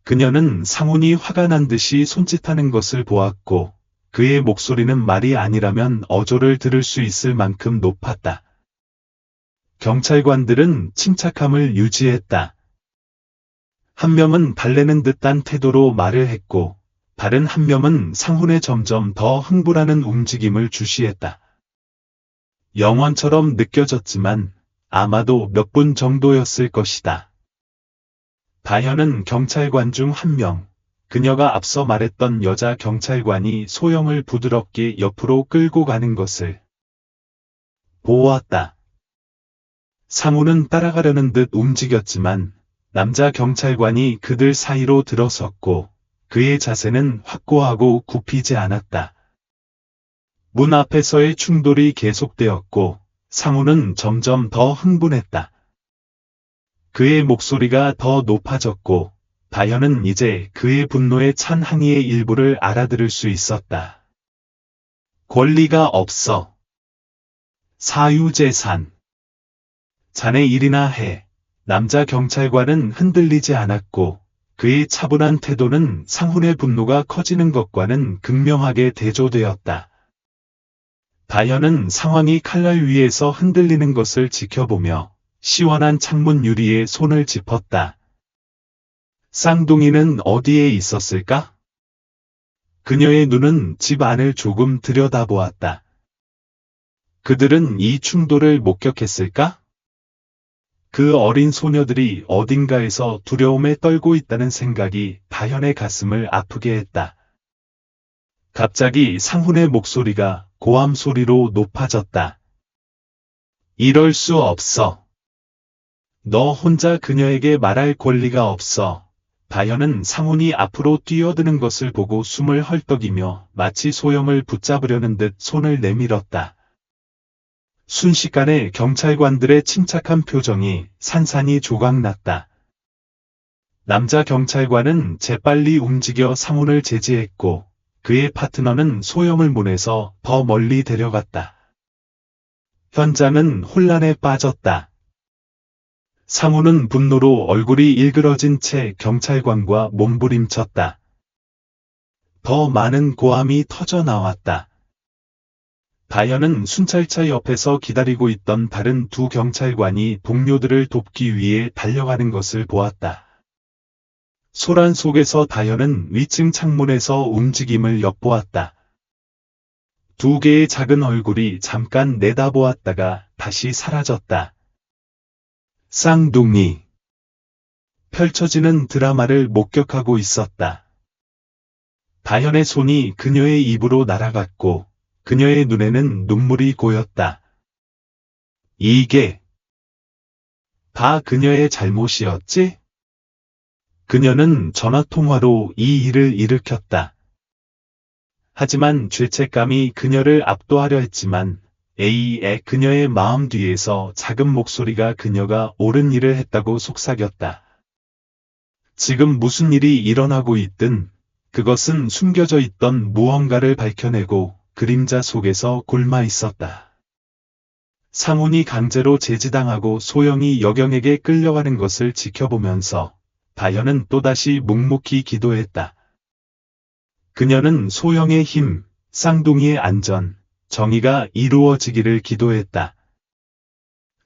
그녀는 상훈이 화가 난 듯이 손짓하는 것을 보았고 그의 목소리는 말이 아니라면 어조를 들을 수 있을 만큼 높았다. 경찰관들은 침착함을 유지했다. 한 명은 달래는 듯한 태도로 말을 했고 다른 한 명은 상훈의 점점 더 흥분하는 움직임을 주시했다. 영화처럼 느껴졌지만 아마도 몇 분 정도였을 것이다. 다현은 경찰관 중 한 명, 그녀가 앞서 말했던 여자 경찰관이 소영을 부드럽게 옆으로 끌고 가는 것을 보았다. 상훈은 따라가려는 듯 움직였지만 남자 경찰관이 그들 사이로 들어섰고 그의 자세는 확고하고 굽히지 않았다. 문 앞에서의 충돌이 계속되었고 상훈은 점점 더 흥분했다. 그의 목소리가 더 높아졌고 다현은 이제 그의 분노에 찬 항의의 일부를 알아들을 수 있었다. 권리가 없어. 사유재산. 자네 일이나 해. 남자 경찰관은 흔들리지 않았고 그의 차분한 태도는 상훈의 분노가 커지는 것과는 극명하게 대조되었다. 다현은 상황이 칼날 위에서 흔들리는 것을 지켜보며 시원한 창문 유리에 손을 짚었다. 쌍둥이는 어디에 있었을까? 그녀의 눈은 집 안을 조금 들여다보았다. 그들은 이 충돌을 목격했을까? 그 어린 소녀들이 어딘가에서 두려움에 떨고 있다는 생각이 다현의 가슴을 아프게 했다. 갑자기 상훈의 목소리가 고함 소리로 높아졌다. 이럴 수 없어. 너 혼자 그녀에게 말할 권리가 없어. 다현은 상훈이 앞으로 뛰어드는 것을 보고 숨을 헐떡이며 마치 소영을 붙잡으려는 듯 손을 내밀었다. 순식간에 경찰관들의 침착한 표정이 산산이 조각났다. 남자 경찰관은 재빨리 움직여 상훈을 제지했고 그의 파트너는 소영을 문에서 더 멀리 데려갔다. 현장은 혼란에 빠졌다. 상훈은 분노로 얼굴이 일그러진 채 경찰관과 몸부림쳤다. 더 많은 고함이 터져 나왔다. 다현은 순찰차 옆에서 기다리고 있던 다른 두 경찰관이 동료들을 돕기 위해 달려가는 것을 보았다. 소란 속에서 다현은 위층 창문에서 움직임을 엿보았다. 두 개의 작은 얼굴이 잠깐 내다보았다가 다시 사라졌다. 쌍둥이. 펼쳐지는 드라마를 목격하고 있었다. 다현의 손이 그녀의 입으로 날아갔고 그녀의 눈에는 눈물이 고였다. 이게 다 그녀의 잘못이었지? 그녀는 전화통화로 이 일을 일으켰다. 하지만 죄책감이 그녀를 압도하려 했지만 A의 그녀의 마음 뒤에서 작은 목소리가 그녀가 옳은 일을 했다고 속삭였다. 지금 무슨 일이 일어나고 있든 그것은 숨겨져 있던 무언가를 밝혀내고 그림자 속에서 곪아 있었다. 상훈이 강제로 제지당하고 소영이 여경에게 끌려가는 것을 지켜보면서 다현은 또다시 묵묵히 기도했다. 그녀는 소영의 힘, 쌍둥이의 안전, 정의가 이루어지기를 기도했다.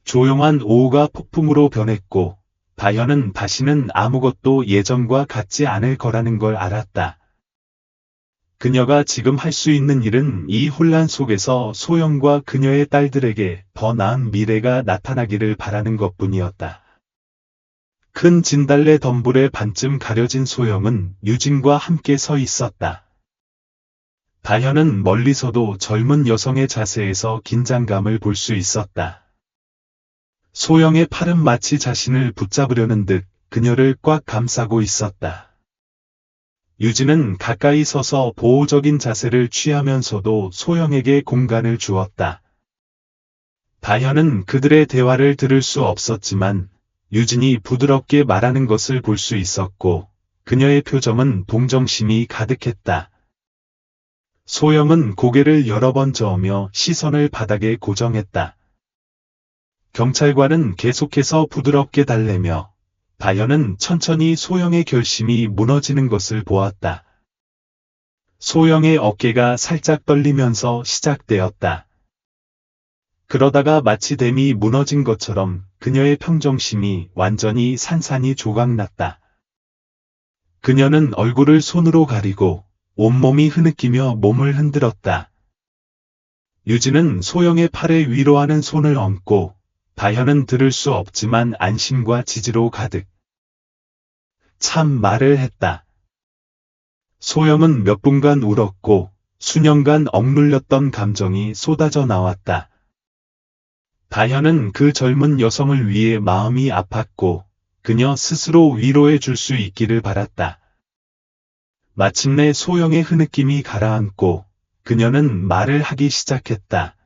조용한 오후가 폭풍으로 변했고 다현은 다시는 아무것도 예전과 같지 않을 거라는 걸 알았다. 그녀가 지금 할 수 있는 일은 이 혼란 속에서 소영과 그녀의 딸들에게 더 나은 미래가 나타나기를 바라는 것뿐이었다. 큰 진달래 덤불에 반쯤 가려진 소영은 유진과 함께 서 있었다. 다현은 멀리서도 젊은 여성의 자세에서 긴장감을 볼 수 있었다. 소영의 팔은 마치 자신을 붙잡으려는 듯 그녀를 꽉 감싸고 있었다. 유진은 가까이 서서 보호적인 자세를 취하면서도 소영에게 공간을 주었다. 다현은 그들의 대화를 들을 수 없었지만 유진이 부드럽게 말하는 것을 볼 수 있었고 그녀의 표정은 동정심이 가득했다. 소영은 고개를 여러 번 저으며 시선을 바닥에 고정했다. 경찰관은 계속해서 부드럽게 달래며 다현은 천천히 소영의 결심이 무너지는 것을 보았다. 소영의 어깨가 살짝 떨리면서 시작되었다. 그러다가 마치 댐이 무너진 것처럼 그녀의 평정심이 완전히 산산이 조각났다. 그녀는 얼굴을 손으로 가리고 온몸이 흐느끼며 몸을 흔들었다. 유진은 소영의 팔에 위로하는 손을 얹고 다현은 들을 수 없지만 안심과 지지로 가득. 참 말을 했다. 소영은 몇 분간 울었고 수년간 억눌렸던 감정이 쏟아져 나왔다. 다현은 그 젊은 여성을 위해 마음이 아팠고 그녀 스스로 위로해 줄 수 있기를 바랐다. 마침내 소영의 흐느낌이 가라앉고 그녀는 말을 하기 시작했다.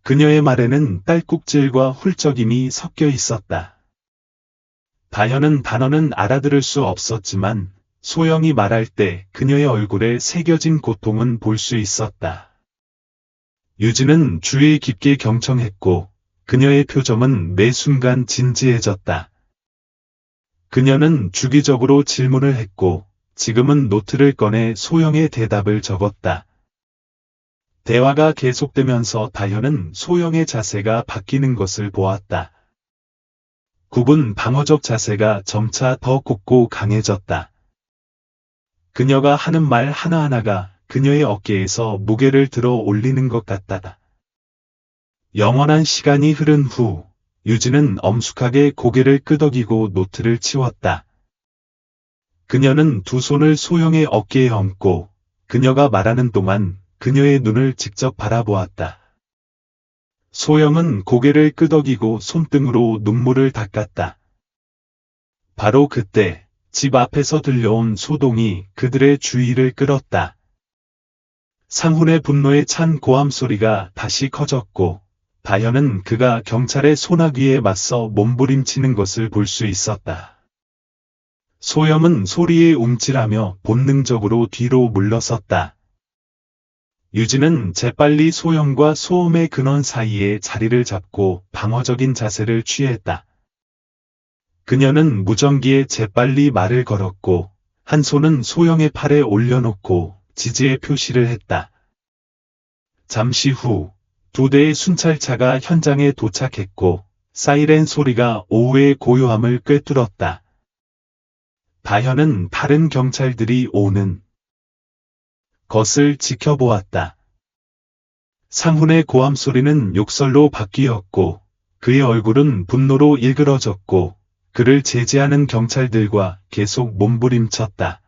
그녀의 말에는 딸꾹질과 훌쩍임이 섞여 있었다. 다현은 단어는 알아들을 수 없었지만 소영이 말할 때 그녀의 얼굴에 새겨진 고통은 볼 수 있었다. 유진은 주의 깊게 경청했고 그녀의 표정은 매 순간 진지해졌다. 그녀는 주기적으로 질문을 했고 지금은 노트를 꺼내 소영의 대답을 적었다. 대화가 계속되면서 다현은 소영의 자세가 바뀌는 것을 보았다. 굽은 방어적 자세가 점차 더 곱고 강해졌다. 그녀가 하는 말 하나하나가 그녀의 어깨에서 무게를 들어 올리는 것 같다. 영원한 시간이 흐른 후 유진은 엄숙하게 고개를 끄덕이고 노트를 치웠다. 그녀는 두 손을 소영의 어깨에 얹고 그녀가 말하는 동안 그녀의 눈을 직접 바라보았다. 소영은 고개를 끄덕이고 손등으로 눈물을 닦았다. 바로 그때 집 앞에서 들려온 소동이 그들의 주의를 끌었다. 상훈의 분노에 찬 고함 소리가 다시 커졌고 다현은 그가 경찰의 소나귀에 맞서 몸부림치는 것을 볼 수 있었다. 소염은 소리에 움찔하며 본능적으로 뒤로 물러섰다. 유진은 재빨리 소염과 소음의 근원 사이에 자리를 잡고 방어적인 자세를 취했다. 그녀는 무전기에 재빨리 말을 걸었고 한 손은 소영의 팔에 올려놓고 지지의 표시를 했다. 잠시 후 2대의 순찰차가 현장에 도착했고 사이렌 소리가 오후의 고요함을 꿰뚫었다. 다현은 다른 경찰들이 오는 것을 지켜보았다. 상훈의 고함 소리는 욕설로 바뀌었고 그의 얼굴은 분노로 일그러졌고 그를 제지하는 경찰들과 계속 몸부림쳤다.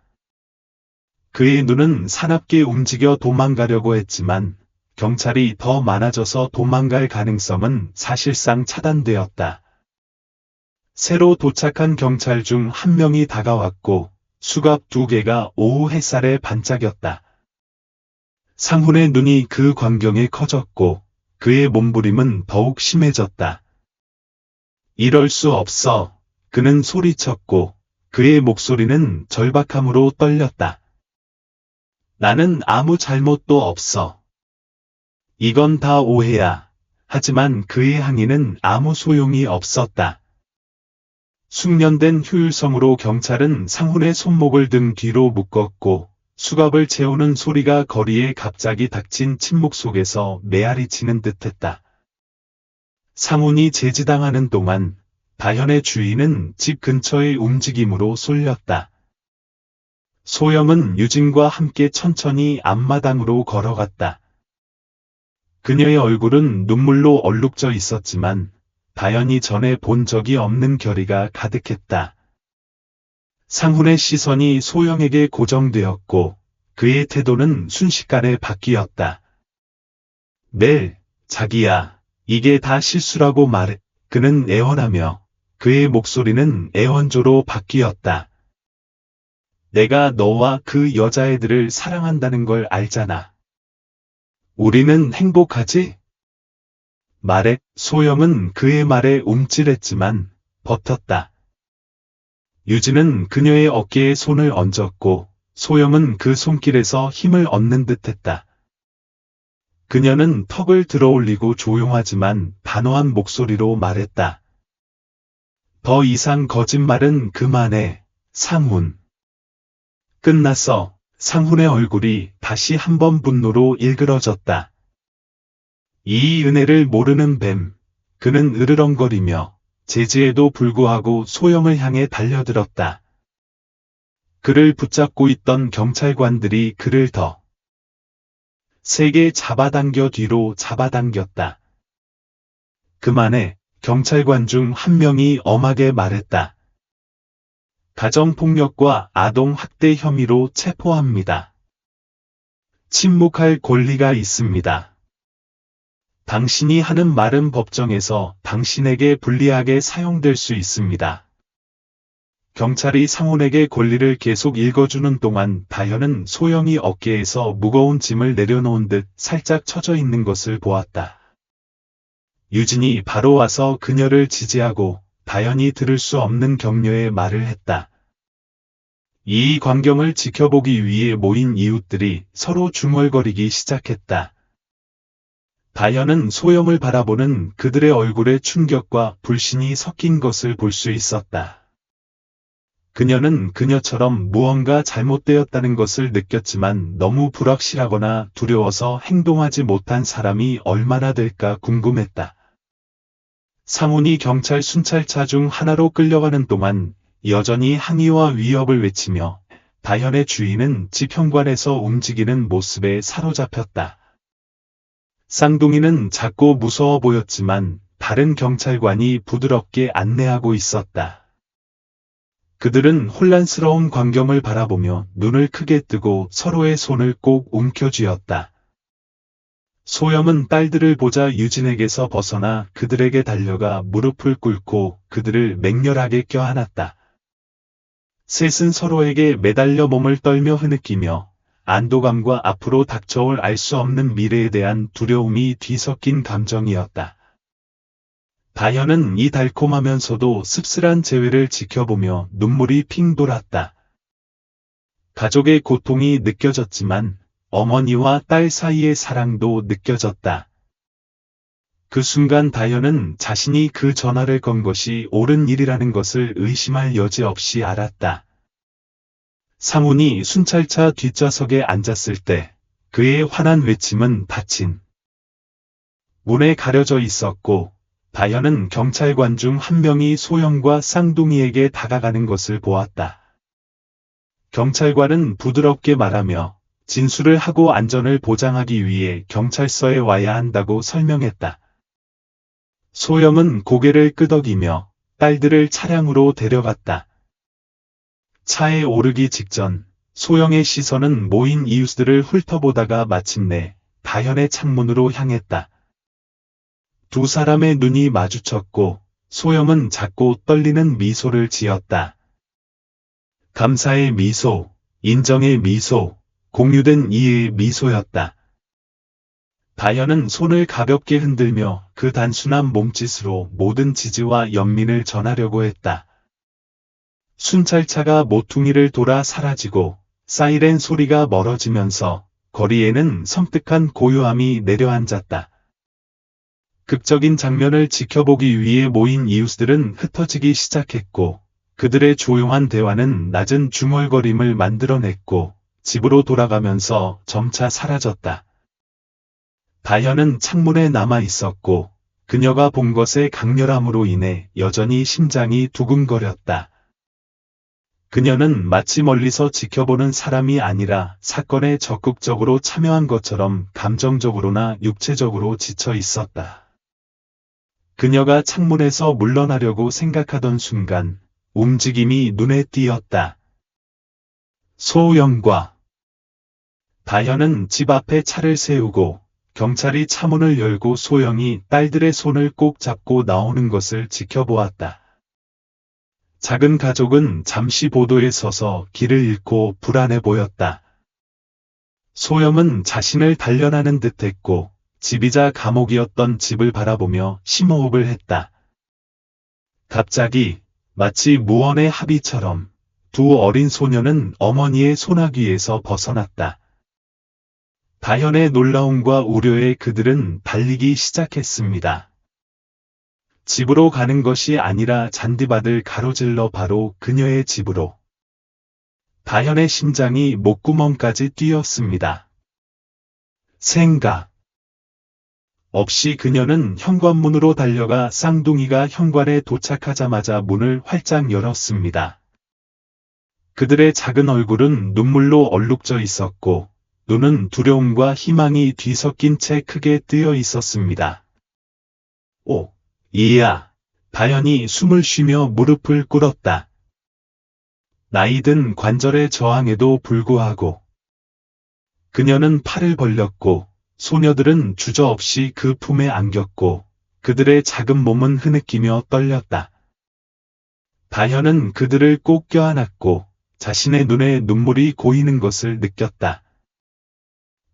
그의 눈은 사납게 움직여 도망가려고 했지만 경찰이 더 많아져서 도망갈 가능성은 사실상 차단되었다. 새로 도착한 경찰 중 한 명이 다가왔고 수갑 2개가 오후 햇살에 반짝였다. 상훈의 눈이 그 광경에 커졌고 그의 몸부림은 더욱 심해졌다. 이럴 수 없어. 그는 소리쳤고 그의 목소리는 절박함으로 떨렸다. 나는 아무 잘못도 없어. 이건 다 오해야. 하지만 그의 항의는 아무 소용이 없었다. 숙련된 효율성으로 경찰은 상훈의 손목을 등 뒤로 묶었고 수갑을 채우는 소리가 거리에 갑자기 닥친 침묵 속에서 메아리치는 듯했다. 상훈이 제지당하는 동안 다현의 주의는 집 근처의 움직임으로 쏠렸다. 소영은 유진과 함께 천천히 앞마당으로 걸어갔다. 그녀의 얼굴은 눈물로 얼룩져 있었지만 다현이 전에 본 적이 없는 결의가 가득했다. 상훈의 시선이 소영에게 고정되었고 그의 태도는 순식간에 바뀌었다. 멜, 자기야, 이게 다 실수라고 말해. 그는 애원하며 그의 목소리는 애원조로 바뀌었다. 내가 너와 그 여자애들을 사랑한다는 걸 알잖아. 우리는 행복하지? 말해. 소영은 그의 말에 움찔했지만 버텼다. 유진은 그녀의 어깨에 손을 얹었고 소영은 그 손길에서 힘을 얻는 듯했다. 그녀는 턱을 들어올리고 조용하지만 단호한 목소리로 말했다. 더 이상 거짓말은 그만해, 상훈. 끝났어. 상훈의 얼굴이 다시 한번 분노로 일그러졌다. 이 은혜를 모르는 뱀. 그는 으르렁거리며 제지에도 불구하고 소영을 향해 달려들었다. 그를 붙잡고 있던 경찰관들이 그를 더 세게 잡아당겨 뒤로 잡아당겼다. 그만해. 경찰관 중 한 명이 엄하게 말했다. 가정폭력과 아동학대 혐의로 체포합니다. 침묵할 권리가 있습니다. 당신이 하는 말은 법정에서 당신에게 불리하게 사용될 수 있습니다. 경찰이 상훈에게 권리를 계속 읽어주는 동안 다현은 소영이 어깨에서 무거운 짐을 내려놓은 듯 살짝 처져 있는 것을 보았다. 유진이 바로 와서 그녀를 지지하고 다현이 들을 수 없는 격려의 말을 했다. 이 광경을 지켜보기 위해 모인 이웃들이 서로 중얼거리기 시작했다. 다현은 소영을 바라보는 그들의 얼굴에 충격과 불신이 섞인 것을 볼 수 있었다. 그녀는 그녀처럼 무언가 잘못되었다는 것을 느꼈지만 너무 불확실하거나 두려워서 행동하지 못한 사람이 얼마나 될까 궁금했다. 상훈이 경찰 순찰차 중 하나로 끌려가는 동안 여전히 항의와 위협을 외치며 다현의 주인은 집 현관에서 움직이는 모습에 사로잡혔다. 쌍둥이는 작고 무서워 보였지만 다른 경찰관이 부드럽게 안내하고 있었다. 그들은 혼란스러운 광경을 바라보며 눈을 크게 뜨고 서로의 손을 꼭 움켜쥐었다. 소영은 딸들을 보자 유진에게서 벗어나 그들에게 달려가 무릎을 꿇고 그들을 맹렬하게 껴안았다. 셋은 서로에게 매달려 몸을 떨며 흐느끼며 안도감과 앞으로 닥쳐올 알 수 없는 미래에 대한 두려움이 뒤섞인 감정이었다. 다현은 이 달콤하면서도 씁쓸한 재회를 지켜보며 눈물이 핑 돌았다. 가족의 고통이 느껴졌지만 어머니와 딸 사이의 사랑도 느껴졌다. 그 순간 다현은 자신이 그 전화를 건 것이 옳은 일이라는 것을 의심할 여지 없이 알았다. 상훈이 순찰차 뒷좌석에 앉았을 때 그의 환한 외침은 닫힌 문에 가려져 있었고 다현은 경찰관 중 한 명이 소영과 쌍둥이에게 다가가는 것을 보았다. 경찰관은 부드럽게 말하며 진술을 하고 안전을 보장하기 위해 경찰서에 와야 한다고 설명했다. 소영은 고개를 끄덕이며 딸들을 차량으로 데려갔다. 차에 오르기 직전 소영의 시선은 모인 이웃들을 훑어보다가 마침내 다현의 창문으로 향했다. 두 사람의 눈이 마주쳤고 소영은 작고 떨리는 미소를 지었다. 감사의 미소, 인정의 미소, 공유된 이해의 미소였다. 다현은 손을 가볍게 흔들며 그 단순한 몸짓으로 모든 지지와 연민을 전하려고 했다. 순찰차가 모퉁이를 돌아 사라지고 사이렌 소리가 멀어지면서 거리에는 섬뜩한 고요함이 내려앉았다. 극적인 장면을 지켜보기 위해 모인 이웃들은 흩어지기 시작했고 그들의 조용한 대화는 낮은 중얼거림을 만들어냈고 집으로 돌아가면서 점차 사라졌다. 다현은 창문에 남아 있었고 그녀가 본 것의 강렬함으로 인해 여전히 심장이 두근거렸다. 그녀는 마치 멀리서 지켜보는 사람이 아니라 사건에 적극적으로 참여한 것처럼 감정적으로나 육체적으로 지쳐 있었다. 그녀가 창문에서 물러나려고 생각하던 순간 움직임이 눈에 띄었다. 소영과 다현은 집 앞에 차를 세우고 경찰이 차문을 열고 소영이 딸들의 손을 꼭 잡고 나오는 것을 지켜보았다. 작은 가족은 잠시 보도에 서서 길을 잃고 불안해 보였다. 소영은 자신을 단련하는 듯했고 집이자 감옥이었던 집을 바라보며 심호흡을 했다. 갑자기 마치 무언의 합의처럼 두 어린 소녀는 어머니의 소나귀에서 벗어났다. 다현의 놀라움과 우려에 그들은 달리기 시작했습니다. 집으로 가는 것이 아니라 잔디밭을 가로질러 바로 그녀의 집으로. 다현의 심장이 목구멍까지 뛰었습니다. 생각 없이 그녀는 현관문으로 달려가 쌍둥이가 현관에 도착하자마자 문을 활짝 열었습니다. 그들의 작은 얼굴은 눈물로 얼룩져 있었고 눈은 두려움과 희망이 뒤섞인 채 크게 뜨여 있었습니다. 오, 이야. 다현이 숨을 쉬며 무릎을 꿇었다. 나이든 관절의 저항에도 불구하고 그녀는 팔을 벌렸고 소녀들은 주저없이 그 품에 안겼고 그들의 작은 몸은 흐느끼며 떨렸다. 다현은 그들을 꼭 껴안았고 자신의 눈에 눈물이 고이는 것을 느꼈다.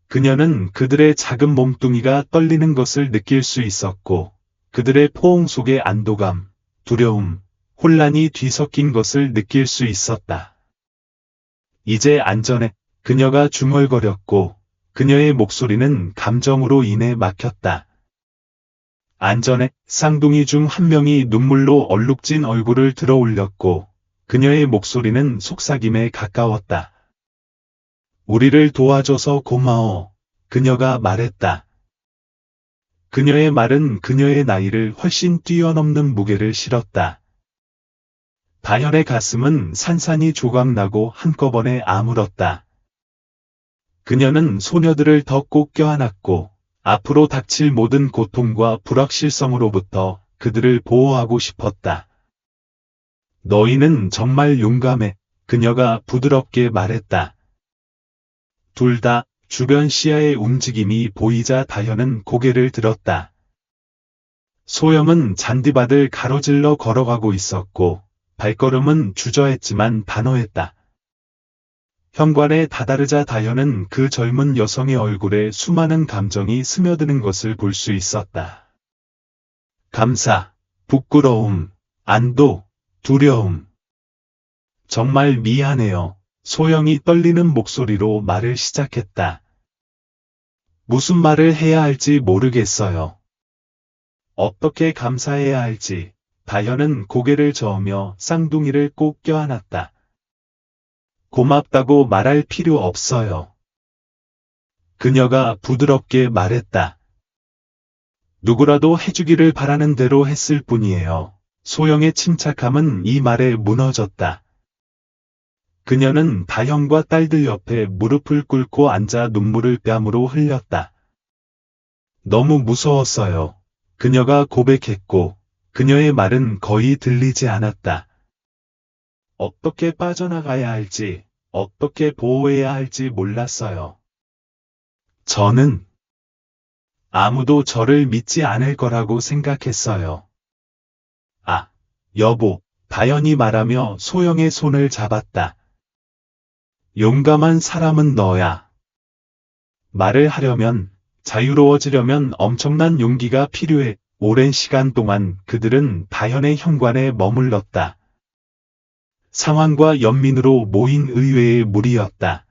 그녀는 그들의 작은 몸뚱이가 떨리는 것을 느낄 수 있었고 그들의 포옹 속에 안도감, 두려움, 혼란이 뒤섞인 것을 느낄 수 있었다. 이제 안전해. 그녀가 중얼거렸고 그녀의 목소리는 감정으로 인해 막혔다. 안전해. 쌍둥이 중 한 명이 눈물로 얼룩진 얼굴을 들어 올렸고 그녀의 목소리는 속삭임에 가까웠다. 우리를 도와줘서 고마워. 그녀가 말했다. 그녀의 말은 그녀의 나이를 훨씬 뛰어넘는 무게를 실었다. 다현의 가슴은 산산이 조각나고 한꺼번에 아물었다. 그녀는 소녀들을 더 꼭 껴안았고 앞으로 닥칠 모든 고통과 불확실성으로부터 그들을 보호하고 싶었다. 너희는 정말 용감해. 그녀가 부드럽게 말했다. 둘 다 주변 시야의 움직임이 보이자 다현은 고개를 들었다. 소영은 잔디밭을 가로질러 걸어가고 있었고 발걸음은 주저했지만 단호했다. 현관에 다다르자 다현은 그 젊은 여성의 얼굴에 수많은 감정이 스며드는 것을 볼 수 있었다. 감사, 부끄러움, 안도, 두려움. 정말 미안해요. 소영이 떨리는 목소리로 말을 시작했다. 무슨 말을 해야 할지 모르겠어요. 어떻게 감사해야 할지. 다현은 고개를 저으며 쌍둥이를 꼭 껴안았다. 고맙다고 말할 필요 없어요. 그녀가 부드럽게 말했다. 누구라도 해주기를 바라는 대로 했을 뿐이에요. 소영의 침착함은 이 말에 무너졌다. 그녀는 다현과 딸들 옆에 무릎을 꿇고 앉아 눈물을 뺨으로 흘렸다. 너무 무서웠어요. 그녀가 고백했고 그녀의 말은 거의 들리지 않았다. 어떻게 빠져나가야 할지, 어떻게 보호해야 할지 몰랐어요. 저는 아무도 저를 믿지 않을 거라고 생각했어요. 아, 여보, 다현이 말하며 소영의 손을 잡았다. 용감한 사람은 너야. 말을 하려면, 자유로워지려면 엄청난 용기가 필요해. 오랜 시간 동안 그들은 다현의 현관에 머물렀다. 상황과 연민으로 모인 의외의 무리였다.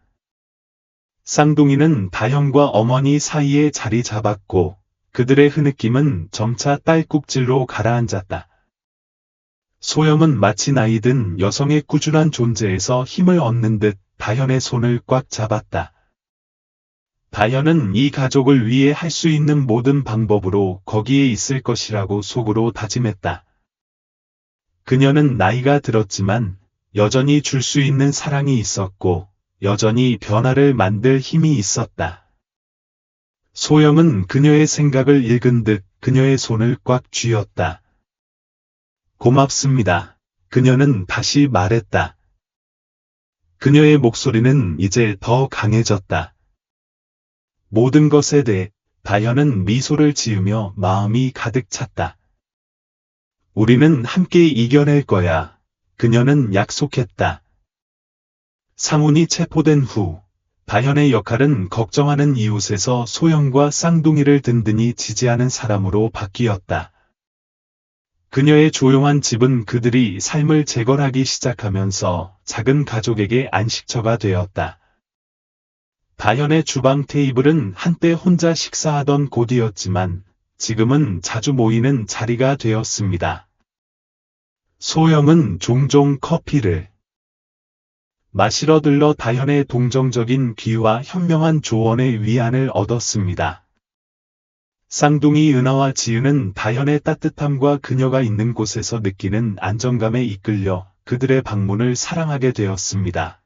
쌍둥이는 다현과 어머니 사이에 자리 잡았고 그들의 흐느낌은 점차 딸꾹질로 가라앉았다. 소영은 마치 나이 든 여성의 꾸준한 존재에서 힘을 얻는 듯 다현의 손을 꽉 잡았다. 다현은 이 가족을 위해 할 수 있는 모든 방법으로 거기에 있을 것이라고 속으로 다짐했다. 그녀는 나이가 들었지만 여전히 줄 수 있는 사랑이 있었고 여전히 변화를 만들 힘이 있었다. 소영은 그녀의 생각을 읽은 듯 그녀의 손을 꽉 쥐었다. 고맙습니다. 그녀는 다시 말했다. 그녀의 목소리는 이제 더 강해졌다. 모든 것에 대해 다현은 미소를 지으며 마음이 가득 찼다. 우리는 함께 이겨낼 거야. 그녀는 약속했다. 상훈이 체포된 후 다현의 역할은 걱정하는 이웃에서 소영과 쌍둥이를 든든히 지지하는 사람으로 바뀌었다. 그녀의 조용한 집은 그들이 삶을 재건하기 시작하면서 작은 가족에게 안식처가 되었다. 다현의 주방 테이블은 한때 혼자 식사하던 곳이었지만 지금은 자주 모이는 자리가 되었습니다. 소영은 종종 커피를 마시러 들러 다현의 동정적인 귀와 현명한 조언의 위안을 얻었습니다. 쌍둥이 은하와 지은은 다현의 따뜻함과 그녀가 있는 곳에서 느끼는 안정감에 이끌려 그들의 방문을 사랑하게 되었습니다.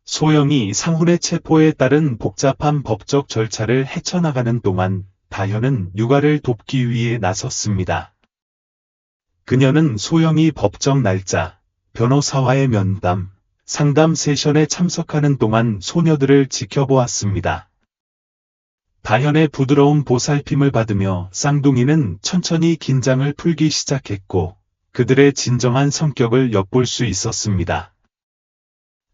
소영이 상훈의 체포에 따른 복잡한 법적 절차를 헤쳐나가는 동안 다현은 육아를 돕기 위해 나섰습니다. 그녀는 소영이 법정 날짜, 변호사와의 면담, 상담 세션에 참석하는 동안 소녀들을 지켜보았습니다. 다현의 부드러운 보살핌을 받으며 쌍둥이는 천천히 긴장을 풀기 시작했고 그들의 진정한 성격을 엿볼 수 있었습니다.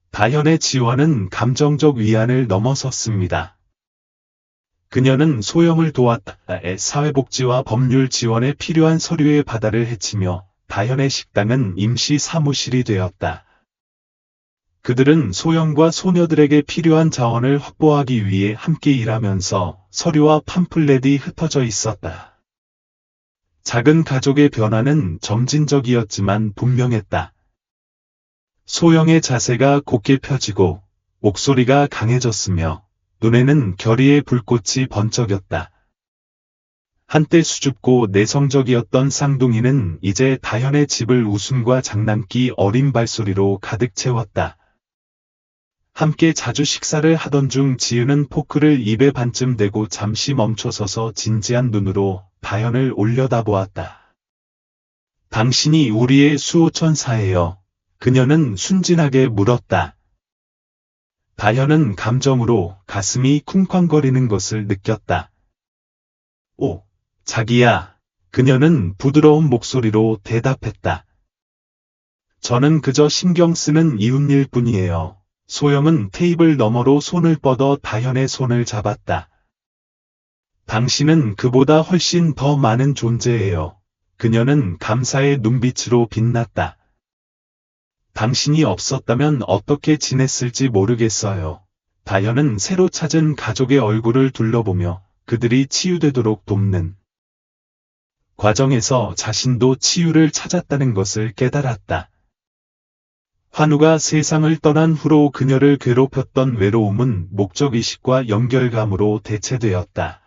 다현의 지원은 감정적 위안을 넘어섰습니다. 그녀는 소영을 도왔다. 사회복지와 법률 지원에 필요한 서류의 바다를 헤치며 다현의 식당은 임시 사무실이 되었다. 그들은 소영과 소녀들에게 필요한 자원을 확보하기 위해 함께 일하면서 서류와 팜플렛이 흩어져 있었다. 작은 가족의 변화는 점진적이었지만 분명했다. 소영의 자세가 곧게 펴지고 목소리가 강해졌으며 눈에는 결의의 불꽃이 번쩍였다. 한때 수줍고 내성적이었던 쌍둥이는 이제 다현의 집을 웃음과 장난기 어린 발소리로 가득 채웠다. 함께 자주 식사를 하던 중 지은은 포크를 입에 반쯤 대고 잠시 멈춰서서 진지한 눈으로 다현을 올려다보았다. 당신이 우리의 수호천사예요. 그녀는 순진하게 물었다. 다현은 감정으로 가슴이 쿵쾅거리는 것을 느꼈다. 오, 자기야. 그녀는 부드러운 목소리로 대답했다. 저는 그저 신경 쓰는 이웃일 뿐이에요. 소영은 테이블 너머로 손을 뻗어 다현의 손을 잡았다. 당신은 그보다 훨씬 더 많은 존재예요. 그녀는 감사의 눈빛으로 빛났다. 당신이 없었다면 어떻게 지냈을지 모르겠어요. 다현은 새로 찾은 가족의 얼굴을 둘러보며 그들이 치유되도록 돕는 과정에서 자신도 치유를 찾았다는 것을 깨달았다. 환우가 세상을 떠난 후로 그녀를 괴롭혔던 외로움은 목적의식과 연결감으로 대체되었다.